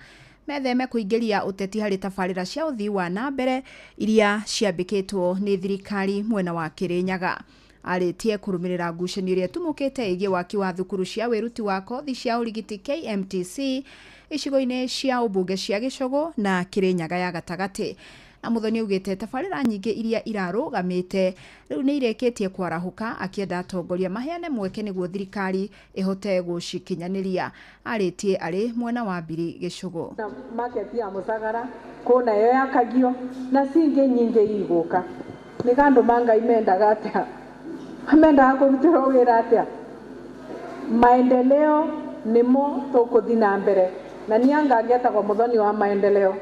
metheme kũingĩria ũteti harĩ tabarĩra cia ũthii wa na mbere iria ciambĩkĩtwo nĩ thirikari mwena wa Kĩrĩnyaga. Arĩtie kũrũmĩrĩra ngucanio ĩrĩa ĩtumũkĩte ĩgiĩ waki wa thukuru cia wĩruti wa kothi cia ũrigiti KMTC icigo-inĩ cia ũmbunge cia Gĩcũgũ na Kĩrĩnyaga ya gatagatĩ. Na Muthoni augĩte tabarĩra nyingĩ iria irarũgamĩte rĩu nĩ irĩkĩtie kwarahũka akĩenda atongoria maheane mweke nĩguo thirikari ĩhote gũcikinyanĩria. Arĩtie arĩ mwena wa Mbiri Gĩcũgũ. Market ya Mũcagara kona yo yakagio na cingĩ nyingĩ igũka nĩ andũ manga imendaga atĩa amendaga kũrutĩrwo wĩra atĩa maendeleo nĩmo tũkũthi na mbere na nianga angĩetagwo Muthoni wa maendeleo.